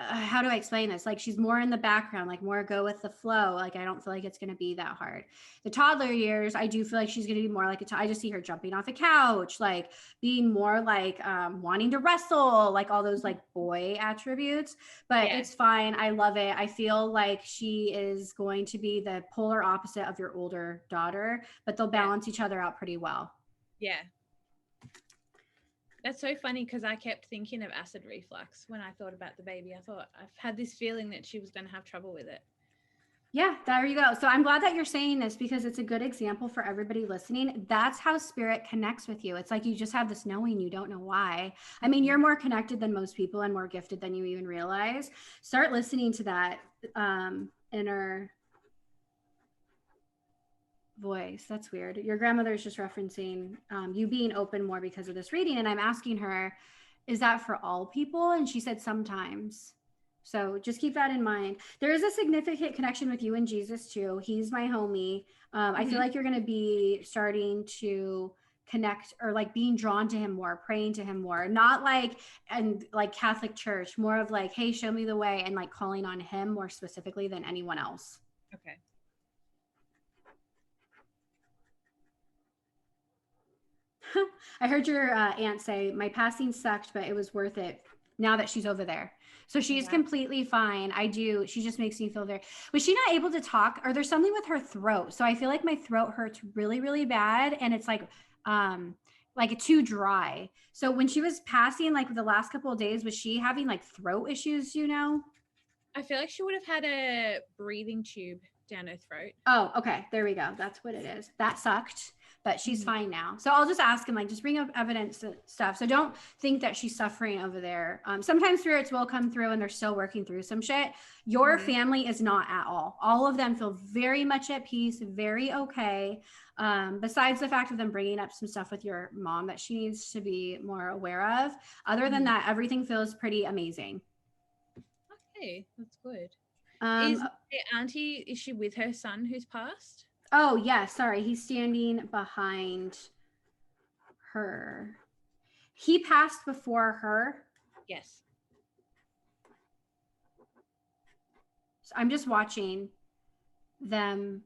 A: how do I explain this? Like she's more in the background, like more go with the flow. Like I don't feel like it's going to be that hard. The toddler years, I do feel like she's going to be more like I just see her jumping off a couch, like being more like wanting to wrestle, like all those like boy attributes. But it's fine. I love it. I feel like she is going to be the polar opposite of your older daughter, but they'll balance each other out pretty well.
B: Yeah. That's so funny because I kept thinking of acid reflux when I thought about the baby. I thought I've had this feeling that she was going to have trouble with it.
A: Yeah, there you go. So I'm glad that you're saying this because it's a good example for everybody listening. That's how spirit connects with you. It's like you just have this knowing, you don't know why. I mean, you're more connected than most people and more gifted than you even realize. Start listening to that inner voice. That's weird. Your grandmother is just referencing you being open more because of this reading. And I'm asking her, is that for all people? And she said sometimes. So just keep that in mind. There is a significant connection with you and Jesus too. He's my homie. I feel like you're going to be starting to connect or like being drawn to him more, praying to him more, not like, and like Catholic church, more of like, hey, show me the way, and like calling on him more specifically than anyone else.
B: Okay.
A: I heard your aunt say, my passing sucked, but it was worth it now that she's over there. So she's completely fine. She just makes me feel very, was she not able to talk? Or there's something with her throat. So I feel like my throat hurts really, really bad. And it's like too dry. So when she was passing, like the last couple of days, was she having like throat issues, you know?
B: I feel like she would have had a breathing tube down her throat.
A: Oh, okay. There we go. That's what it is. That sucked, but she's fine now. So I'll just ask him, like, just bring up evidence and stuff. So don't think that she's suffering over there. Sometimes spirits will come through and they're still working through some shit. Your family is not at all. All of them feel very much at peace, very okay. Besides the fact of them bringing up some stuff with your mom that she needs to be more aware of. Other than that, everything feels pretty amazing.
B: Okay, that's good. Is auntie, is she with her son who's passed?
A: Oh, yeah. Sorry. He's standing behind her. He passed before her.
B: Yes.
A: So I'm just watching them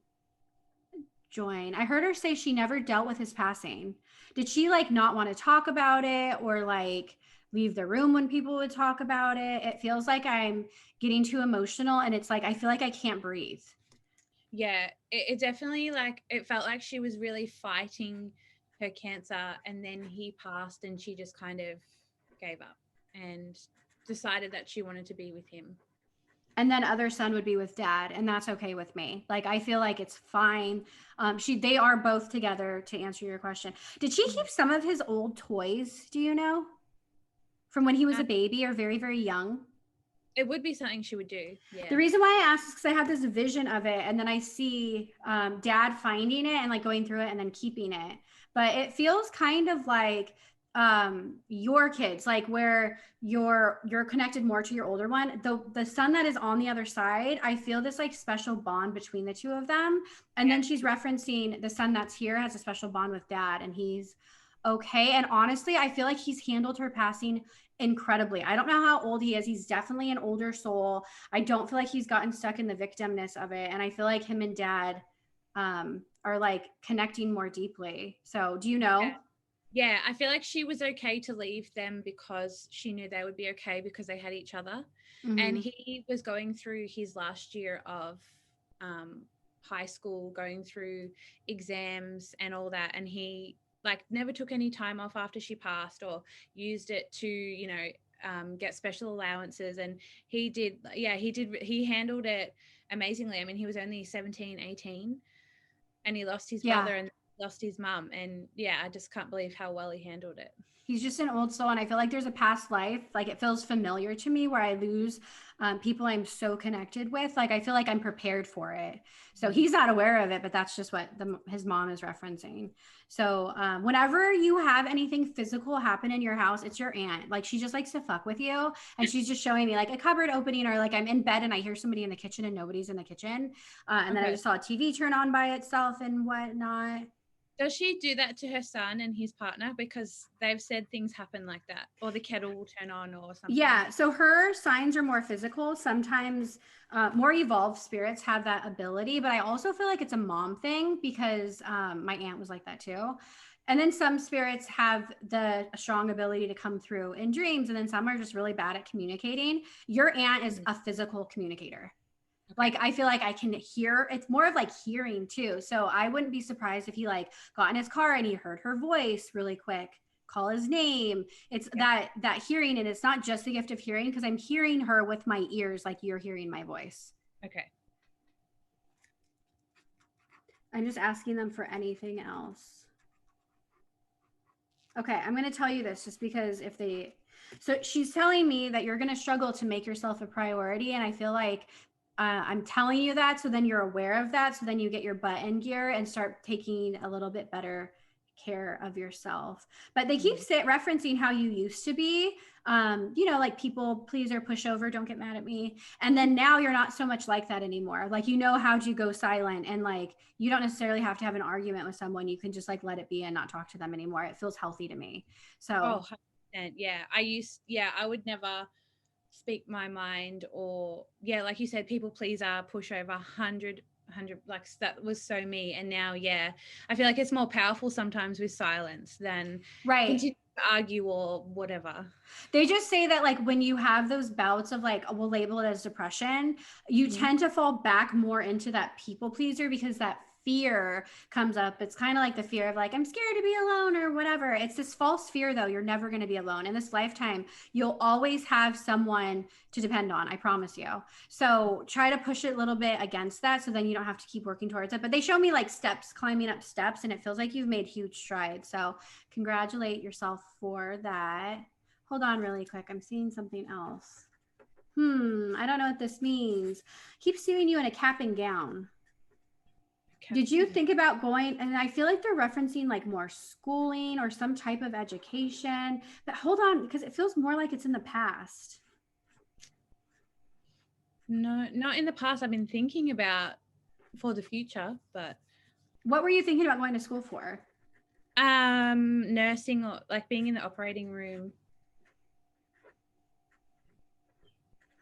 A: join. I heard her say she never dealt with his passing. Did she like not want to talk about it or like leave the room when people would talk about it? It feels like I'm getting too emotional and it's like I feel like I can't breathe.
B: Yeah, it definitely like it felt like she was really fighting her cancer, and then he passed and she just kind of gave up and decided that she wanted to be with him.
A: And then other son would be with dad, and that's okay with me. Like I feel like it's fine. They are both together, to answer your question. Did she keep some of his old toys, do you know? From when he was a baby or very, very young?
B: It would be something she would do. Yeah.
A: The reason why I asked is because I have this vision of it, and then I see dad finding it and like going through it and then keeping it. But it feels kind of like your kids, like where you're connected more to your older one. The son that is on the other side, I feel this like special bond between the two of them. And then she's referencing the son that's here has a special bond with dad, and he's okay. And honestly, I feel like he's handled her passing incredibly. I don't know how old he is. He's definitely an older soul. I don't feel like he's gotten stuck in the victimness of it. And I feel like him and dad are like connecting more deeply. So do you know?
B: Yeah, I feel like she was okay to leave them because she knew they would be okay because they had each other. And
A: Mm-hmm.
B: he was going through his last year of um, high school, going through exams and all that. And he like never took any time off after she passed or used it to, get special allowances. And he handled it amazingly. I mean, he was only 17, 18, and he lost his
A: Yeah.
B: brother and lost his mum. And yeah, I just can't believe how well he handled it.
A: He's just an old soul. And I feel like there's a past life. Like it feels familiar to me where I lose people I'm so connected with. Like I feel like I'm prepared for it. So he's not aware of it, but that's just what his mom is referencing. So whenever you have anything physical happen in your house, it's your aunt. Like she just likes to fuck with you. And she's just showing me like a cupboard opening or like I'm in bed and I hear somebody in the kitchen and nobody's in the kitchen. And then I just saw a TV turn on by itself and whatnot.
B: Does she do that to her son and his partner? Because they've said things happen like that, or the kettle will turn on or something.
A: Yeah. So her signs are more physical. Sometimes more evolved spirits have that ability, but I also feel like it's a mom thing because my aunt was like that too. And then some spirits have the strong ability to come through in dreams, and then some are just really bad at communicating. Your aunt is a physical communicator. Like I feel like I can hear, it's more of like hearing too. So I wouldn't be surprised if he like got in his car and he heard her voice really quick, call his name. It's that hearing, and it's not just the gift of hearing because I'm hearing her with my ears like you're hearing my voice.
B: Okay.
A: I'm just asking them for anything else. Okay, I'm going to tell you this just because so she's telling me that you're going to struggle to make yourself a priority. And I feel like I'm telling you that, so then you're aware of that, so then you get your butt in gear and start taking a little bit better care of yourself. But they keep referencing how you used to be, like people pleaser, pushover, don't get mad at me. And then now you're not so much like that anymore. Like, how to go silent, and like, you don't necessarily have to have an argument with someone. You can just like let it be and not talk to them anymore. It feels healthy to me. So,
B: 100%, yeah, I would never speak my mind, or like you said, people pleaser, pushover, 100 like that was so me. And now I feel like it's more powerful sometimes with silence than continue to argue or whatever.
A: They just say that like when you have those bouts of like, we'll label it as depression, you tend to fall back more into that people pleaser because that fear comes up. It's kind of like the fear of like, I'm scared to be alone or whatever. It's this false fear though. You're never going to be alone in this lifetime. You'll always have someone to depend on. I promise you. So try to push it a little bit against that. So then you don't have to keep working towards it. But they show me like steps, climbing up steps, and it feels like you've made huge strides. So congratulate yourself for that. Hold on really quick. I'm seeing something else. I don't know what this means. Keep seeing you in a cap and gown. Did you think about going? And I feel like they're referencing like more schooling or some type of education. But hold on, because it feels more like it's in the past.
B: No, not in the past. I've been thinking about for the future, but.
A: What were you thinking about going to school for?
B: Nursing, or like being in the operating room.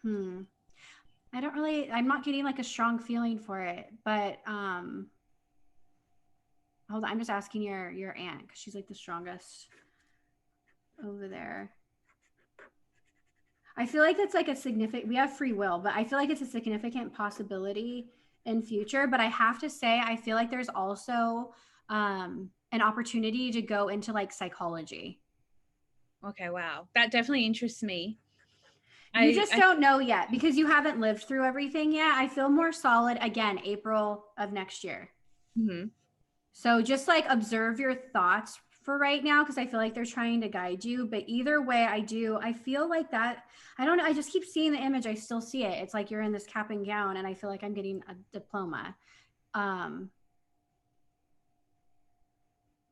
A: I'm not getting like a strong feeling for it, but hold on, I'm just asking your aunt because she's like the strongest over there. I feel like it's like we have free will, but I feel like it's a significant possibility in future. But I have to say, I feel like there's also an opportunity to go into like psychology.
B: Okay, wow. That definitely interests me.
A: You just don't know yet because you haven't lived through everything yet. I feel more solid again, April of next year. So just like observe your thoughts for right now, because I feel like they're trying to guide you. But either way, I feel like that. I don't know. I just keep seeing the image. I still see it. It's like you're in this cap and gown, and I feel like I'm getting a diploma.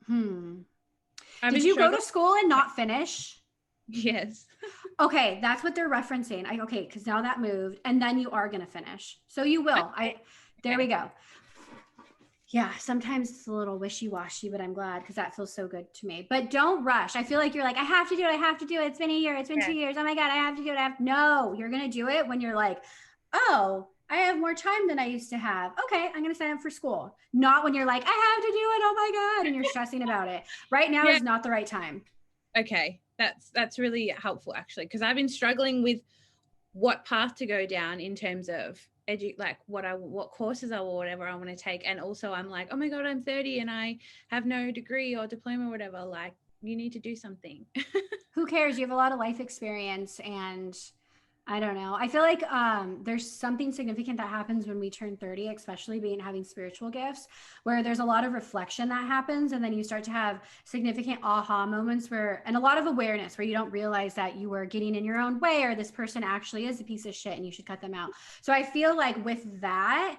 A: Did you go to school and not finish?
B: Yes.
A: Okay, that's what they're referencing. Okay, because now that moved, and then you are going to finish. So you will. There we go. Yeah, sometimes it's a little wishy-washy, but I'm glad because that feels so good to me. But don't rush. I feel like you're like, I have to do it. I have to do it. It's been a year. It's been 2 years. Oh my God, I have to do it. No, you're going to do it when you're like, oh, I have more time than I used to have. Okay, I'm going to sign up for school. Not when you're like, I have to do it. Oh my God. And you're stressing about it. Right now is not the right time.
B: Okay. That's really helpful actually, because I've been struggling with what path to go down in terms of like what courses or whatever I want to take. And also I'm like, oh my God, I'm 30 and I have no degree or diploma or whatever. Like, you need to do something.
A: Who cares? You have a lot of life experience, and I don't know. I feel like there's something significant that happens when we turn 30, especially being having spiritual gifts, where there's a lot of reflection that happens. And then you start to have significant aha moments and a lot of awareness where you don't realize that you were getting in your own way, or this person actually is a piece of shit and you should cut them out. So I feel like with that,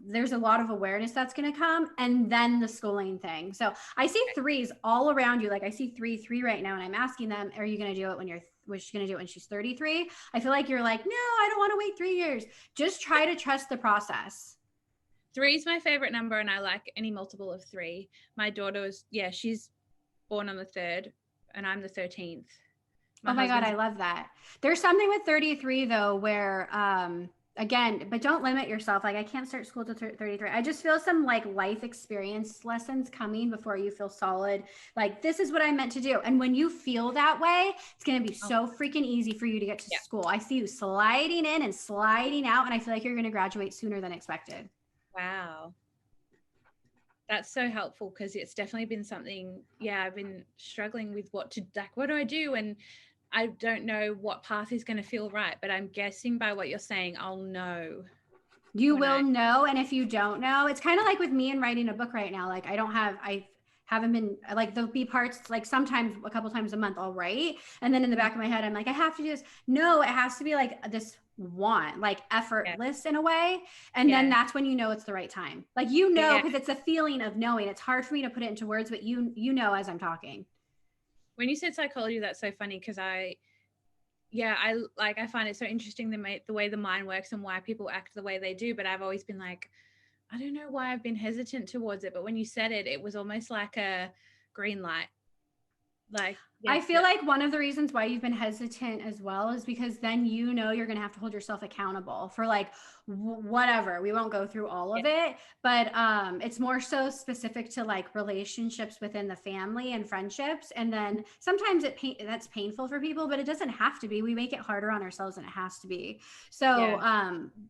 A: there's a lot of awareness that's going to come, and then the schooling thing. So I see threes all around you. Like I see three right now, and I'm asking them, are you going to do it when was she going to do it when she's 33? I feel like you're like, no, I don't want to wait 3 years. Just try to trust the process.
B: 3 is my favorite number, and I like any multiple of 3. My daughter is, she's born on the 3rd, and I'm the 13th.
A: Oh my God, I love that. There's something with 33 though, where again, but don't limit yourself. Like I can't start school till 33. I just feel some like life experience lessons coming before you feel solid. Like this is what I meant to do. And when you feel that way, it's going to be so freaking easy for you to get to school. I see you sliding in and sliding out, and I feel like you're going to graduate sooner than expected.
B: Wow. That's so helpful, because it's definitely been something, I've been struggling with what do I do? And I don't know what path is going to feel right, but I'm guessing by what you're saying, I'll know.
A: You will know. And if you don't know, it's kind of like with me and writing a book right now. Like I haven't been like, there'll be parts like sometimes a couple times a month I'll write. And then in the back of my head, I'm like, I have to do this. No, it has to be like this like effortless in a way. And then that's when you know it's the right time. Like, because it's a feeling of knowing. It's hard for me to put it into words, but you know, as I'm talking.
B: When you said psychology, that's so funny, because I find it so interesting the way the mind works and why people act the way they do. But I've always been like, I don't know why I've been hesitant towards it. But when you said it, it was almost like a green light. Like,
A: I feel like one of the reasons why you've been hesitant as well is because then you're going to have to hold yourself accountable for like whatever. We won't go through all of it, but it's more so specific to like relationships within the family and friendships. And then sometimes that's painful for people, but it doesn't have to be. We make it harder on ourselves than it has to be. So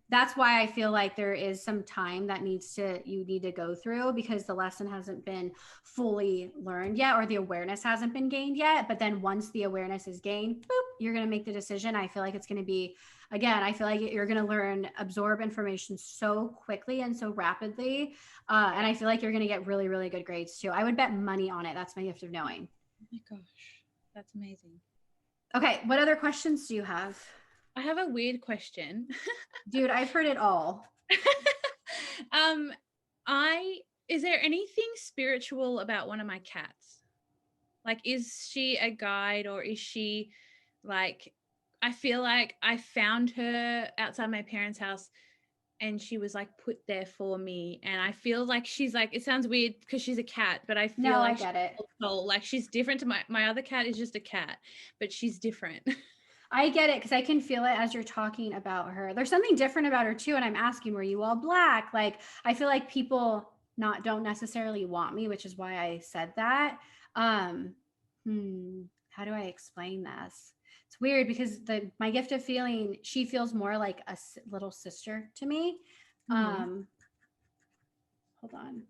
A: that's why I feel like there is some time that you need to go through, because the lesson hasn't been fully learned yet, or the awareness hasn't been gained yet. But then once the awareness is gained, boop, you're going to make the decision. I feel like it's going to be, again, I feel like you're going to absorb information so quickly and so rapidly. And I feel like you're going to get really, really good grades too. I would bet money on it. That's my gift of knowing.
B: Oh my gosh, that's amazing.
A: Okay. What other questions do you have?
B: I have a weird question.
A: Dude, I've heard it all.
B: Is there anything spiritual about one of my cats? Like, is she a guide, or is she like, I feel like I found her outside my parents' house and she was like put there for me. And I feel like she's like, it sounds weird because she's a cat, but I feel like
A: I get it.
B: Like she's different to my other cat is just a cat, but she's different.
A: I get it, because I can feel it as you're talking about her. There's something different about her too. And I'm asking, were you all black? Like, I feel like people don't necessarily want me, which is why I said that. How do I explain this? It's weird because my gift of feeling, she feels more like a little sister to me. Hold on.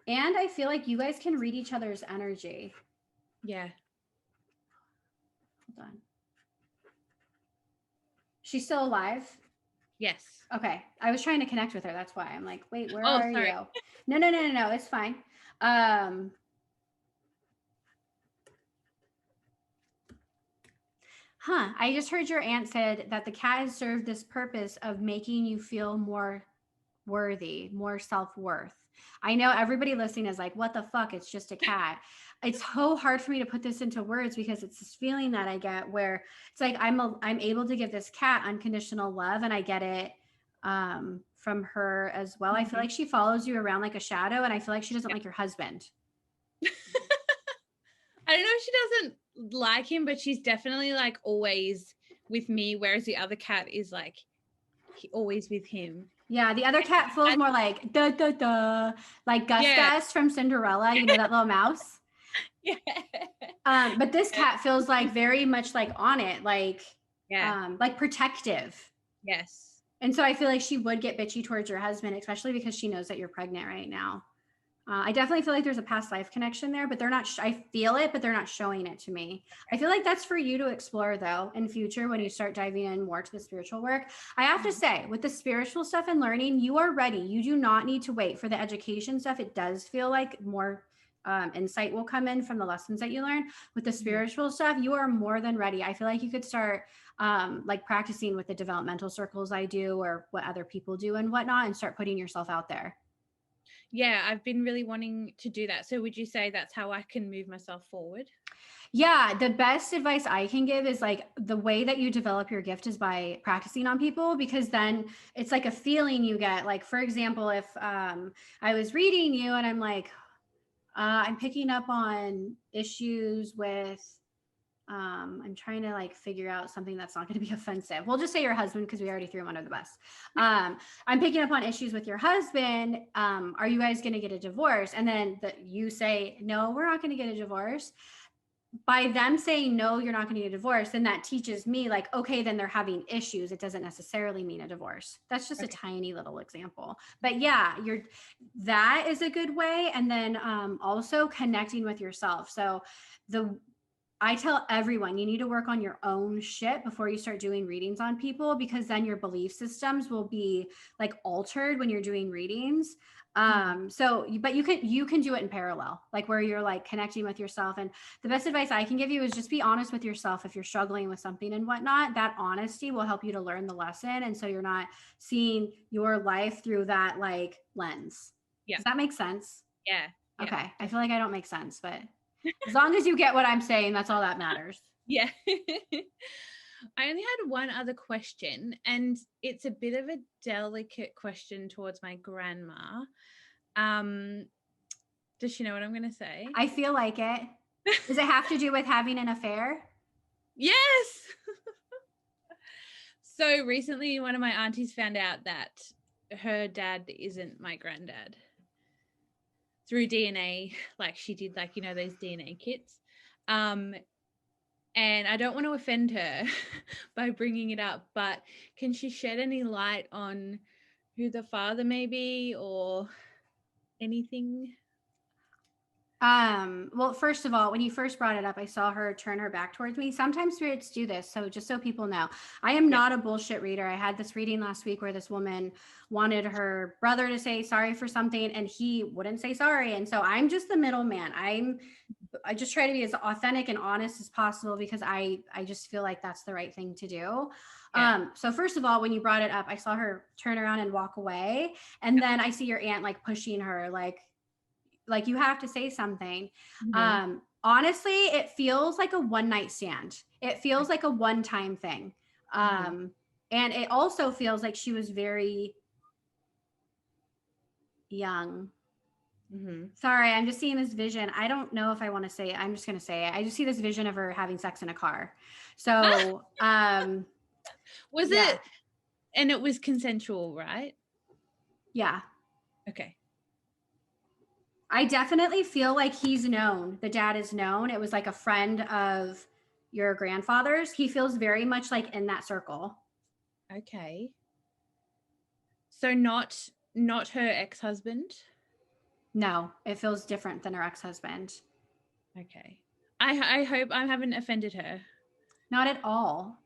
A: And I feel like you guys can read each other's energy.
B: Yeah.
A: Hold on. She's still alive?
B: Yes.
A: Okay. I was trying to connect with her. That's why I'm like, wait, where are you? No. It's fine. I just heard your aunt said that the cat has served this purpose of making you feel more worthy, more self-worth. I know everybody listening is like, what the fuck? It's just a cat. It's so hard for me to put this into words, because it's this feeling that I get where it's like, I'm able to give this cat unconditional love, and I get it from her as well. I feel like she follows you around like a shadow, and I feel like she doesn't like your husband.
B: I don't know if she doesn't like him, but she's definitely like always with me, whereas the other cat is like always with him.
A: Yeah, the other cat feels more like da da da, like Gus
B: Yeah.
A: Gus from Cinderella, you know, that little mouse.
B: Yeah.
A: But this cat feels like very much like on it,
B: Yeah.
A: like protective.
B: Yes.
A: And so I feel like she would get bitchy towards your husband, especially because she knows that you're pregnant right now. I definitely feel like there's a past life connection there, but they're not, I feel it, but they're not showing it to me. I feel like that's for you to explore though in future when you start diving in more to the spiritual work. I have to say, with the spiritual stuff and learning, you are ready. You do not need to wait for the education stuff. It does feel like more insight will come in from the lessons that you learn. With the spiritual stuff, you are more than ready. I feel like you could start like practicing with the developmental circles I do or what other people do and whatnot, and start putting yourself out there.
B: Yeah, I've been really wanting to do that. So would you say that's how I can move myself forward?
A: Yeah, the best advice I can give is like the way that you develop your gift is by practicing on people, because then it's like a feeling you get. Like, for example, if I was reading you and I'm like, I'm picking up on issues with I'm trying to like figure out something that's not going to be offensive. We'll just say your husband because we already threw him under the bus. I'm picking up on issues with your husband. Are you guys going to get a divorce? And then you say, no, we're not going to get a divorce. By them saying, no, you're not going to get a divorce, then that teaches me like, okay, then they're having issues. It doesn't necessarily mean a divorce. That's just a tiny little example. But yeah, that is a good way. And then also connecting with yourself. So I tell everyone you need to work on your own shit before you start doing readings on people, because then your belief systems will be like altered when you're doing readings. But you can do it in parallel, like where you're like connecting with yourself. And the best advice I can give you is just be honest with yourself. If you're struggling with something and whatnot, that honesty will help you to learn the lesson. And so you're not seeing your life through that like lens.
B: Yeah.
A: Does that make sense?
B: Yeah.
A: Okay. I feel like I don't make sense, but as long as you get what I'm saying, that's all that matters.
B: Yeah. I only had one other question, and it's a bit of a delicate question towards my grandma. Does she know what I'm going to say?
A: I feel like it. Does it have to do with having an affair?
B: Yes. So recently, one of my aunties found out that her dad isn't my granddad through DNA, like she did, like, you know, those DNA kits. And I don't want to offend her by bringing it up, but can she shed any light on who the father may be or anything?
A: Well, first of all, when you first brought it up, I saw her turn her back towards me. Sometimes spirits do this. So just so people know, I am not a bullshit reader. I had this reading last week where this woman wanted her brother to say sorry for something and he wouldn't say sorry. And so I'm just the middleman. I just try to be as authentic and honest as possible because I just feel like that's the right thing to do. Yeah. So first of all, when you brought it up, I saw her turn around and walk away. And then I see your aunt like pushing her, like you have to say something. Mm-hmm. Honestly, it feels like a one night stand. It feels like a one-time thing. And it also feels like she was very young. Mm-hmm. Sorry, I'm just seeing this vision. I don't know if I want to say it. I'm just going to say it. I just see this vision of her having sex in a car. So,
B: was it, and it was consensual, right?
A: Yeah.
B: Okay.
A: I definitely feel like he's known. The dad is known. It was like a friend of your grandfather's. He feels very much like in that circle.
B: Okay. So not her ex-husband?
A: No, it feels different than her ex-husband.
B: Okay. I hope I haven't offended her.
A: Not at all.